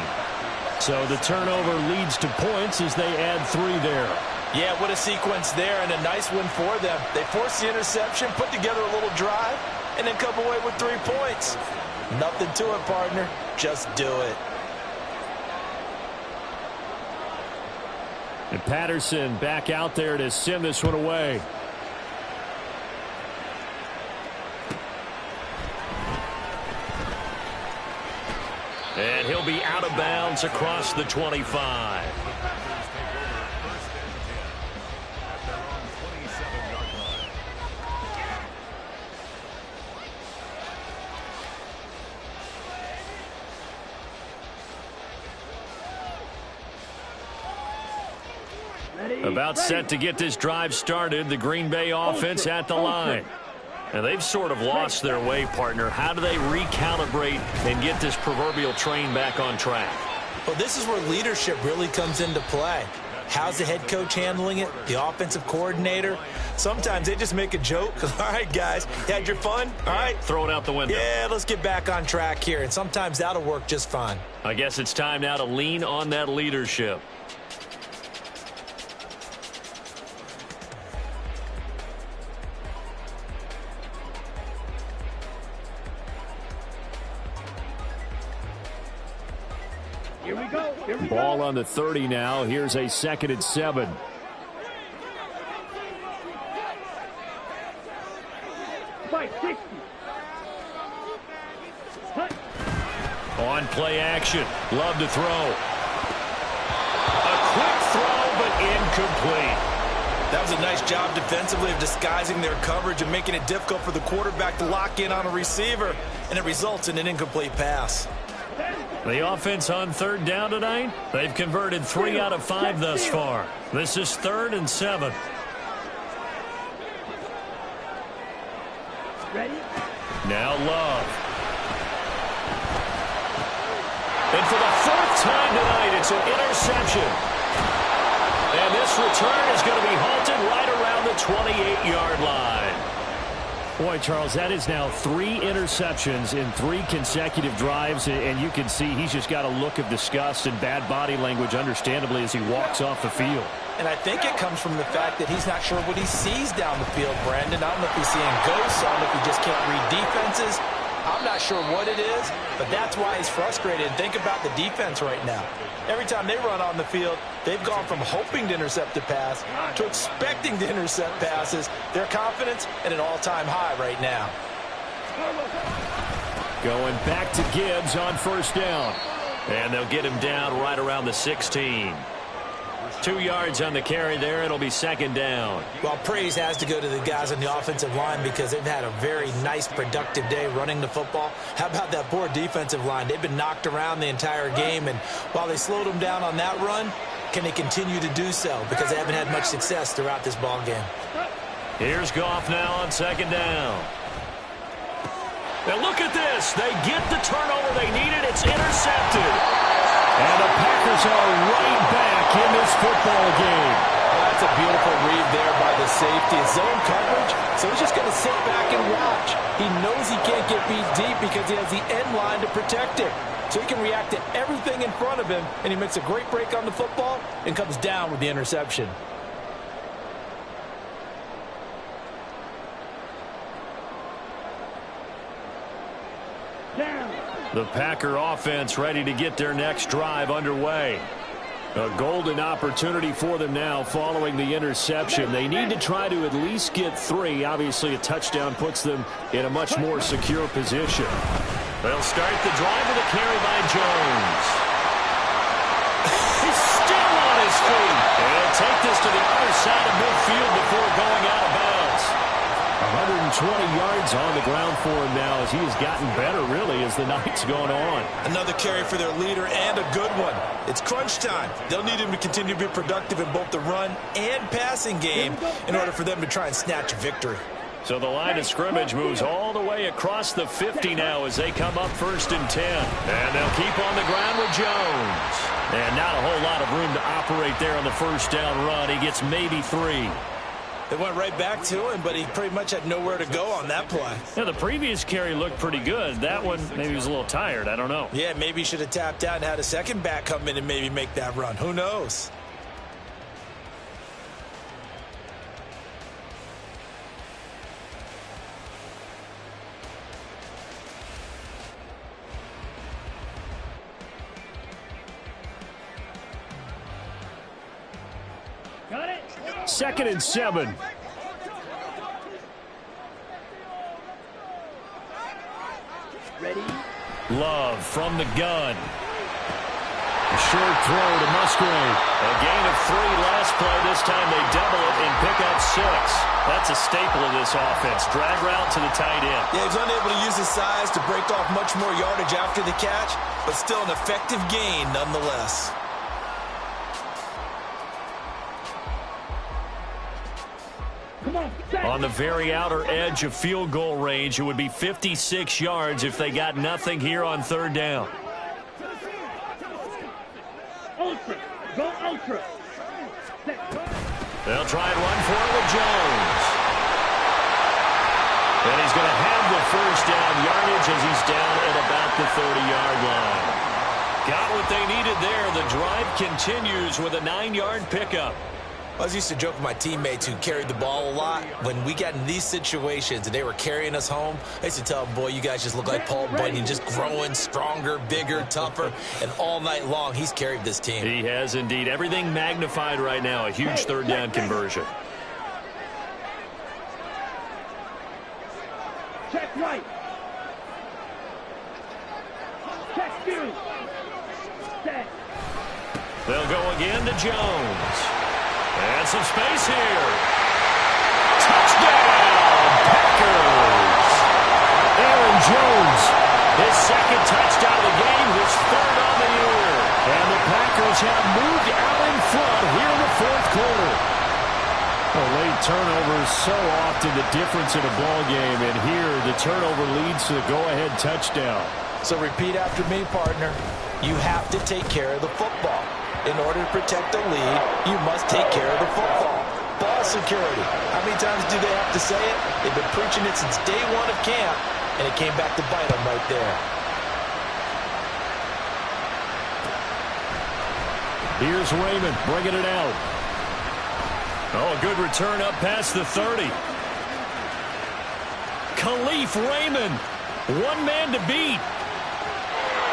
So the turnover leads to points as they add 3 there. Yeah, what a sequence there, and a nice one for them. They forced the interception, put together a little drive, and then come away with 3 points. Nothing to it, partner. Just do it. And Patterson back out there to send this one away. And he'll be out of bounds across the 25. About set to get this drive started, the Green Bay offense at the line. And they've sort of lost their way, partner. How do they recalibrate and get this proverbial train back on track? Well, this is where leadership really comes into play. How's the head coach handling it? The offensive coordinator? Sometimes they just make a joke. All right, guys, you had your fun? All right. Throw it out the window. Yeah, let's get back on track here. And sometimes that'll work just fine. I guess it's time now to lean on that leadership. Here we go. Ball on the 30 now. Here's a 2nd and 7. Fight 60. Hut. On play action. Love to throw. A quick throw, but incomplete. That was a nice job defensively of disguising their coverage and making it difficult for the quarterback to lock in on a receiver, and it results in an incomplete pass. The offense on third down tonight, they've converted 3 out of 5 thus far. This is 3rd and 7. Ready? Now Love. And for the 4th time tonight, it's an interception. And this return is going to be halted right around the 28-yard line. Boy, Charles, that is now 3 interceptions in 3 consecutive drives, and you can see he's just got a look of disgust and bad body language, understandably, as he walks off the field. And I think it comes from the fact that he's not sure what he sees down the field, Brandon. I don't know if he's seeing ghosts. I don't know if he just can't read defenses. I'm not sure what it is, but that's why he's frustrated. And think about the defense right now. Every time they run on the field, they've gone from hoping to intercept a pass to expecting to intercept passes. Their confidence at an all-time high right now. Going back to Gibbs on first down. And they'll get him down right around the 16. 2 yards on the carry there. It'll be 2nd down. Well, praise has to go to the guys on the offensive line because they've had a very nice, productive day running the football. How about that poor defensive line? They've been knocked around the entire game, and while they slowed them down on that run, can they continue to do so? Because they haven't had much success throughout this ball game. Here's Goff now on 2nd down. And look at this. They get the turnover they needed. It's intercepted. And the Packers are right back in this football game. That's a beautiful read there by the safety. It's zone coverage, so he's just going to sit back and watch. He knows he can't get beat deep because he has the end line to protect it. So he can react to everything in front of him, and he makes a great break on the football and comes down with the interception. The Packer offense ready to get their next drive underway. A golden opportunity for them now following the interception. They need to try to at least get 3. Obviously, a touchdown puts them in a much more secure position. They'll start the drive with a carry by Jones. He's still on his feet. And he'll take this to the other side of midfield before going out of bounds. 120 yards on the ground for him now as he has gotten better, really, as the night's gone on. Another carry for their leader and a good one. It's crunch time. They'll need him to continue to be productive in both the run and passing game in order for them to try and snatch a victory. So the line of scrimmage moves all the way across the 50 now as they come up 1st and 10. And they'll keep on the ground with Jones. And not a whole lot of room to operate there on the first down run. He gets maybe 3. They went right back to him, but he pretty much had nowhere to go on that play. Yeah, the previous carry looked pretty good. That one, maybe he was a little tired. I don't know. Yeah, maybe he should have tapped out and had a second back come in and maybe make that run. Who knows? Got it. 2nd and 7. Ready. Love from the gun. A short throw to Musgrave. A gain of 3 last play. This time they double it and pick up 6. That's a staple of this offense. Drag route to the tight end. Yeah, he's unable to use his size to break off much more yardage after the catch, but still an effective gain nonetheless. On the very outer edge of field goal range, it would be 56 yards if they got nothing here on 3rd down. Ultra. Go ultra. They'll try and run for it with Jones. And he's going to have the first down yardage as he's down at about the 30-yard line. Got what they needed there. The drive continues with a 9-yard pickup. I was used to joke with my teammates who carried the ball a lot. When we got in these situations and they were carrying us home, I used to tell them, boy, you guys just look like Paul Bunyan, just growing stronger, bigger, tougher. And all night long, he's carried this team. He has indeed. Everything magnified right now. A huge 3rd down conversion. Check right. Check 2. Set. They'll go again to Jones. And some space here. Touchdown, Packers. Aaron Jones, his 2nd touchdown of the game, his 3rd on the year. And the Packers have moved out in front here in the 4th quarter. A late turnover is so often the difference in a ball game, and here the turnover leads to the go-ahead touchdown. So repeat after me, partner. You have to take care of the football. In order to protect the lead, you must take care of the football. Ball security. How many times do they have to say it? They've been preaching it since day 1 of camp, and it came back to bite them right there. Here's Raymond bringing it out. Oh, a good return up past the 30. Khalif Raymond, 1 man to beat.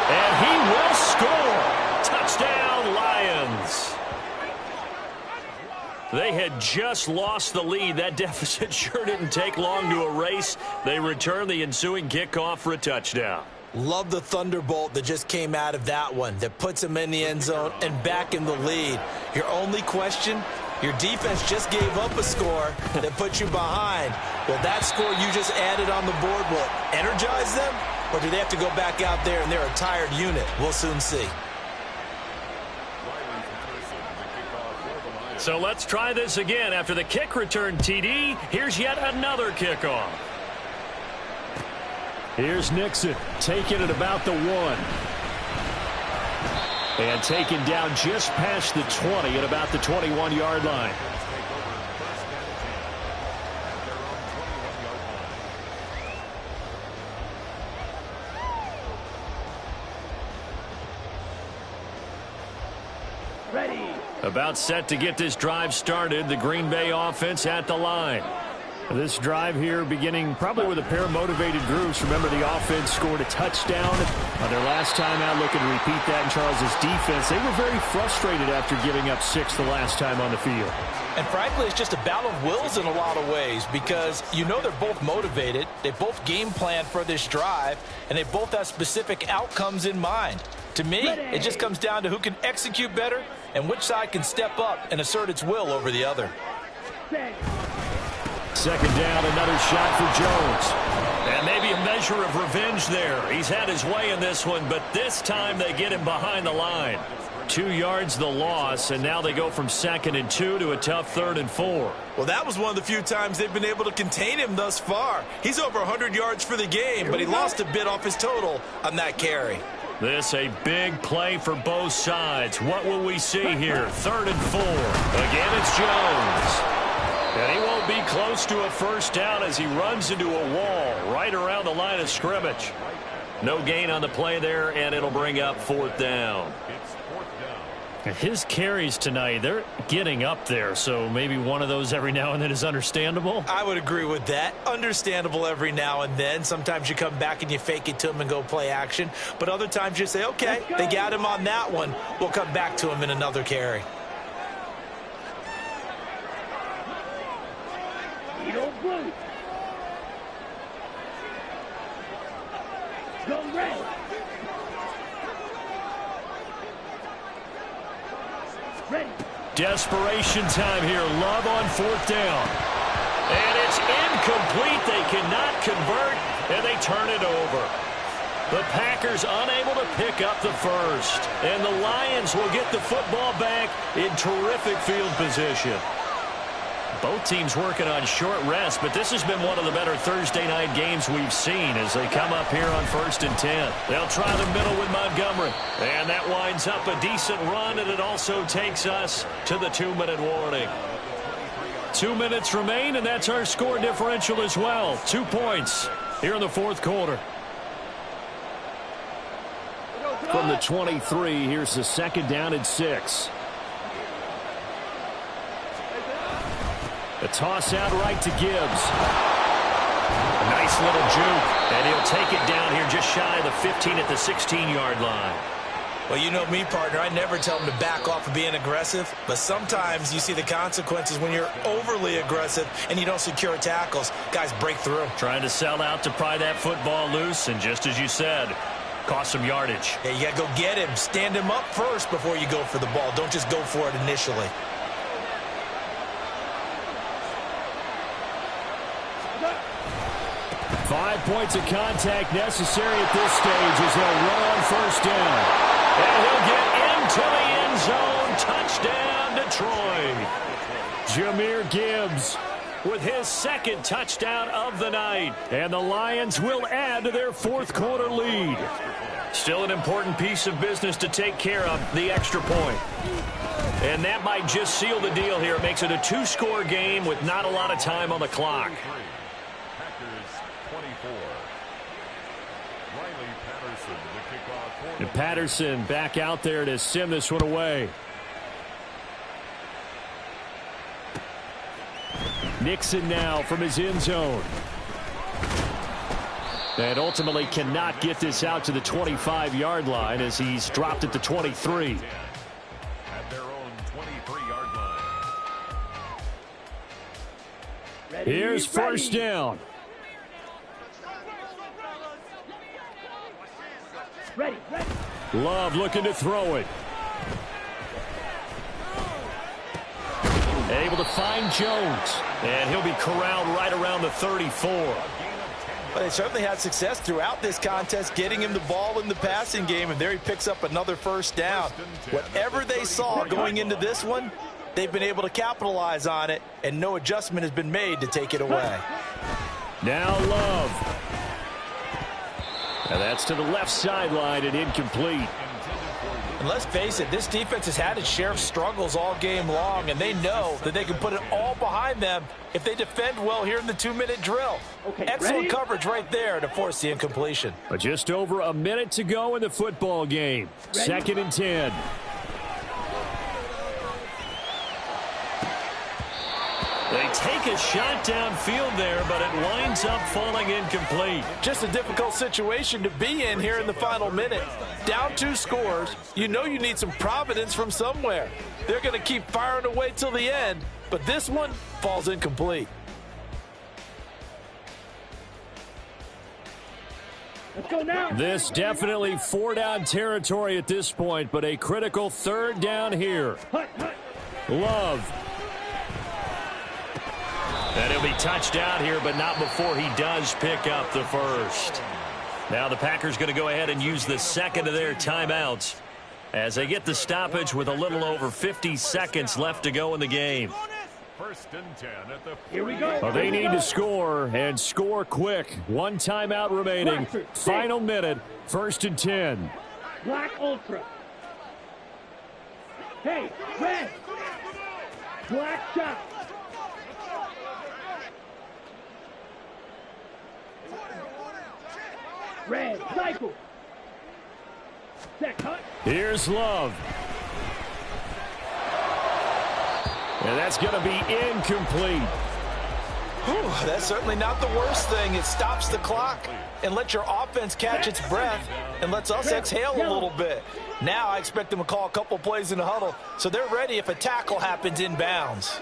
And he will score. Touchdown, Lions. They had just lost the lead. That deficit sure didn't take long to erase. They return the ensuing kickoff for a touchdown. Love the thunderbolt that just came out of that one that puts them in the end zone and back in the lead. Your only question, your defense just gave up a score that put you behind. Well, that score you just added on the board, will it energize them? Or do they have to go back out there and they're a tired unit? We'll soon see. So let's try this again. After the kick return TD, here's yet another kickoff. Here's Nixon taking it about the 1. And taken down just past the 20 at about the 21-yard line. Ready. About set to get this drive started. The Green Bay offense at the line. This drive here beginning probably with a pair of motivated groups. Remember, the offense scored a touchdown on their last time out. Looking to repeat that in Charles' defense. They were very frustrated after giving up 6 the last time on the field. And frankly, it's just a battle of wills in a lot of ways because you know they're both motivated. They both game plan for this drive, and they both have specific outcomes in mind. To me, it just comes down to who can execute better and which side can step up and assert its will over the other. Second down, another shot for Jones. And maybe a measure of revenge there. He's had his way in this one, but this time they get him behind the line. 2 yards the loss, and now they go from 2nd and 2 to a tough 3rd and 4. Well, that was one of the few times they've been able to contain him thus far. He's over 100 yards for the game, but he lost a bit off his total on that carry. This a big play for both sides. What will we see here? 3rd and 4. Again, it's Jones. And he won't be close to a first down as he runs into a wall right around the line of scrimmage. No gain on the play there, and it'll bring up 4th down. His carries tonight, they're getting up there, so maybe one of those every now and then is understandable. I would agree with that. Understandable every now and then. Sometimes you come back and you fake it to him and go play action. But other times you say, okay, they got him on that one. We'll come back to him in another carry. Blue. Go red. Ready. Desperation time here. Love on 4th down. And it's incomplete. They cannot convert, and they turn it over. The Packers unable to pick up the first. And the Lions will get the football back in terrific field position. Both teams working on short rest, but this has been one of the better Thursday night games we've seen as they come up here on 1st and 10. They'll try the middle with Montgomery. And that winds up a decent run, and it also takes us to the 2-minute warning. 2 minutes remain, and that's our score differential as well. 2 points here in the 4th quarter. From the 23, here's the 2nd down and 6. A toss out right to Gibbs. A nice little juke, and he'll take it down here just shy of the 15 at the 16-yard line. Well, you know me, partner. I never tell them to back off of being aggressive, but sometimes you see the consequences when you're overly aggressive and you don't secure tackles. Guys break through. Trying to sell out to pry that football loose, and just as you said, cost some yardage. Yeah, you got to go get him. Stand him up first before you go for the ball. Don't just go for it initially. Five points of contact necessary at this stage as they'll run on 1st down. And he'll get into the end zone. Touchdown, Detroit. Jahmyr Gibbs with his 2nd touchdown of the night. And the Lions will add to their 4th quarter lead. Still an important piece of business to take care of, the extra point. And that might just seal the deal here. It makes it a 2-score game with not a lot of time on the clock. And Patterson back out there to send this one away. Nixon now from his end zone. And ultimately cannot get this out to the 25-yard line as he's dropped at the 23. At their own 23-yard line. Here's 1st down. Ready. Love looking to throw it. Able to find Jones. And he'll be corralled right around the 34. But they certainly had success throughout this contest getting him the ball in the passing game, and there he picks up another 1st down. Whatever they saw going into this one, they've been able to capitalize on it, and no adjustment has been made to take it away. Now Love. And that's to the left sideline and incomplete. And let's face it, this defense has had its share of struggles all game long, and they know that they can put it all behind them if they defend well here in the 2-minute drill. Excellent coverage right there to force the incompletion. But just over a minute to go in the football game. 2nd and 10. They take a shot downfield there, but it winds up falling incomplete. Just a difficult situation to be in here in the final minute. Down 2 scores, you know you need some providence from somewhere. They're going to keep firing away till the end, but this one falls incomplete. Let's go now. This definitely 4-down territory at this point, but a critical 3rd down here. Hut, hut. Love. And he'll be touched down here, but not before he does pick up the first. Now the Packers going to go ahead and use the second of their timeouts as they get the stoppage with a little over 50 seconds left to go in the game. 1st and 10 at the Here we go. Well, they need to score, and score quick. 1 timeout remaining. Final minute, 1st and 10. Black Ultra. Hey, red. Black shot. Red, cycle. Set, cut. Here's Love. And that's going to be incomplete. Whew, that's certainly not the worst thing. It stops the clock and lets your offense catch its breath and lets us exhale a little bit. Now I expect them to call a couple plays in the huddle so they're ready if a tackle happens inbounds.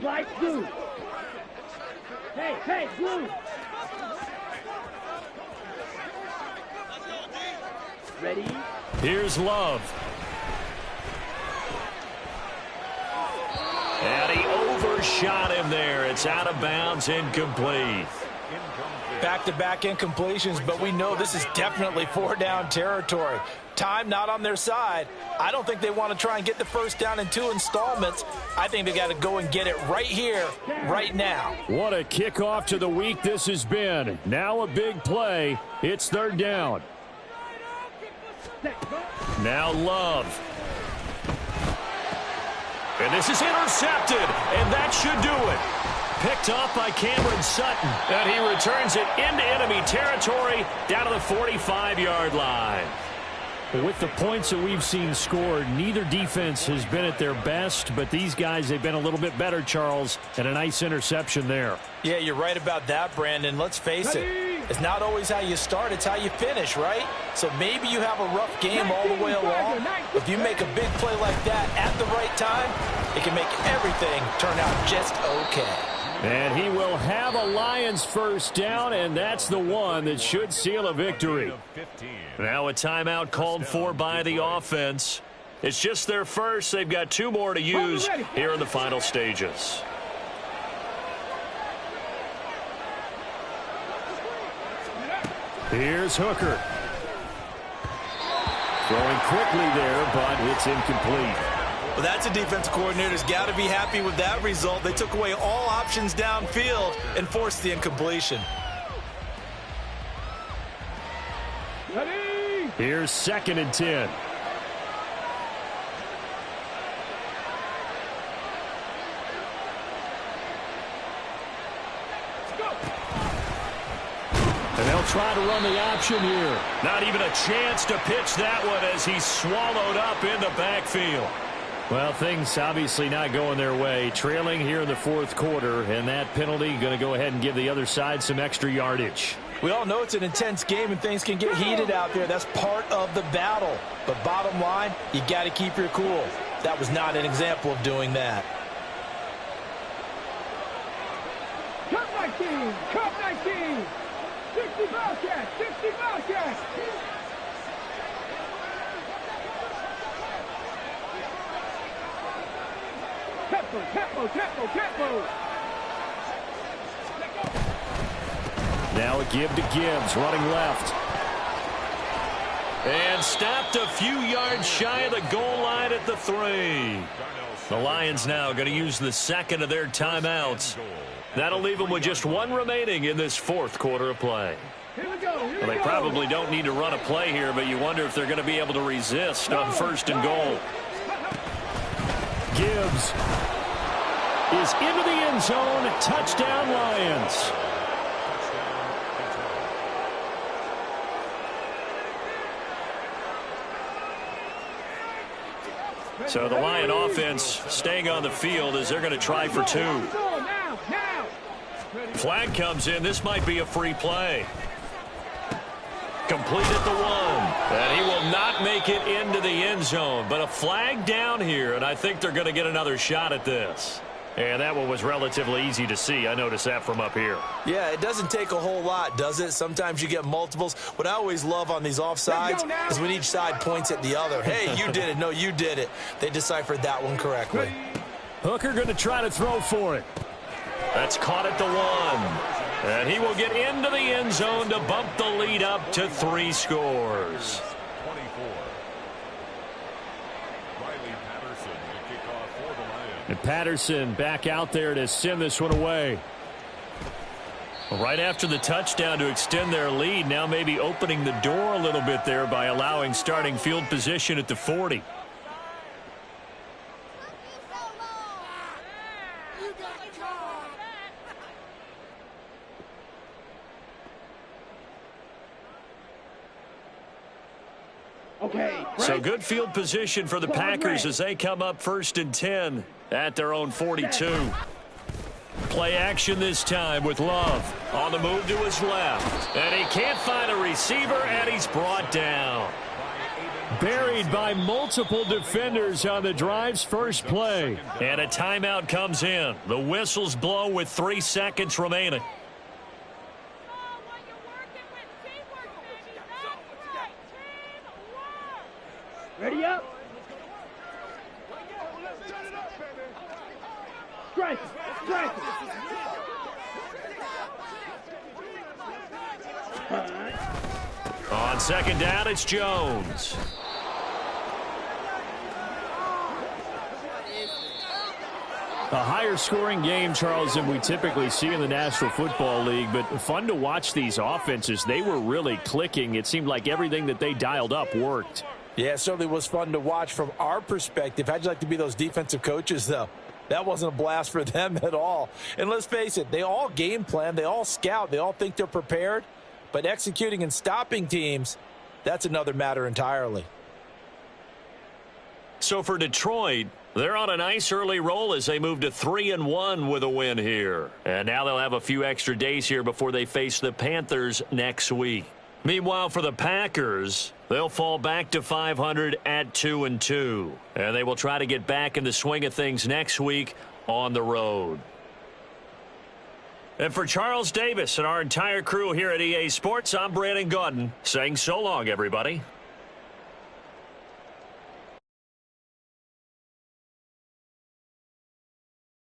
Light blue. Hey, blue. Ready? Here's Love. And he overshot him there. It's out of bounds, incomplete. Back-to-back incompletions, but we know this is definitely 4-down territory. Time not on their side. I don't think they want to try and get the first down in 2 installments. I think they got to go and get it right here, right now. What a kickoff to the week this has been. Now a big play. It's 3rd down. Now Love. And this is intercepted, and that should do it. Picked off by Cameron Sutton, and he returns it into enemy territory down to the 45-yard line. With the points that we've seen scored, neither defense has been at their best, but these guys, they've been a little bit better, Charles, and a nice interception there. Yeah, you're right about that, Brandon. Let's face it. It's not always how you start, it's how you finish, right? So maybe you have a rough game all the way along. If you make a big play like that at the right time, it can make everything turn out just okay. And he will have a Lions first down, and that's the one that should seal a victory. Now a timeout called for by the offense. It's just their first. They've got 2 more to use here in the final stages. Here's Hooker. Throwing quickly there, but it's incomplete. Well, that's a defensive coordinator's got to be happy with that result. They took away all options downfield and forced the incompletion. Ready? Here's 2nd and 10. And they'll try to run the option here. Not even a chance to pitch that one as he's swallowed up in the backfield. Well, things obviously not going their way. Trailing here in the 4th quarter, and that penalty going to go ahead and give the other side some extra yardage. We all know it's an intense game and things can get heated out there. That's part of the battle. But bottom line, you got to keep your cool. That was not an example of doing that. Cut 19! Cut 19! 60 Bobcats! 60 Bobcats! Tempo! Now a give to Gibbs, running left. And stopped a few yards shy of the goal line at the 3. The Lions now going to use the second of their timeouts. That'll leave them with just 1 remaining in this 4th quarter of play. Here we go. Well, they probably don't need to run a play here, but you wonder if they're going to be able to resist on 1st and goal. Gibbs is into the end zone. Touchdown, Lions. So the Lion offense staying on the field as they're going to try for 2. Now. Flag comes in. This might be a free play. Complete at the 1. And he will not make it into the end zone. But a flag down here, and I think they're going to get another shot at this. And that one was relatively easy to see. I noticed that from up here. Yeah, it doesn't take a whole lot, does it? Sometimes you get multiples. What I always love on these offsides is when each side points at the other. Hey, you did it. No, you did it. They deciphered that one correctly. Hooker going to try to throw for it. That's caught at the 1. And he will get into the end zone to bump the lead up to 3 scores. 24. Riley Patterson, the kickoff for the Lions. And Patterson back out there to send this one away. Right after the touchdown to extend their lead, now maybe opening the door a little bit there by allowing starting field position at the 40. Okay. So good field position for the Packers as they come up 1st and 10 at their own 42. Play action this time with Love on the move to his left. And he can't find a receiver, and he's brought down. Buried by multiple defenders on the drive's first play. And a timeout comes in. The whistles blow with 3 seconds remaining. Ready up. Strike. On second down, it's Jones. A higher scoring game, Charles, than we typically see in the National Football League, but fun to watch these offenses. They were really clicking. It seemed like everything that they dialed up worked. Yeah, it certainly was fun to watch from our perspective. How'd you like to be those defensive coaches, though? That wasn't a blast for them at all. And let's face it, they all game plan, they all scout, they all think they're prepared. But executing and stopping teams, that's another matter entirely. So for Detroit, they're on a nice early roll as they move to 3-1 with a win here. And now they'll have a few extra days here before they face the Panthers next week. Meanwhile, for the Packers, they'll fall back to 500 at 2-2. And they will try to get back in the swing of things next week on the road. And for Charles Davis and our entire crew here at EA Sports, I'm Brandon Gaudin saying so long, everybody.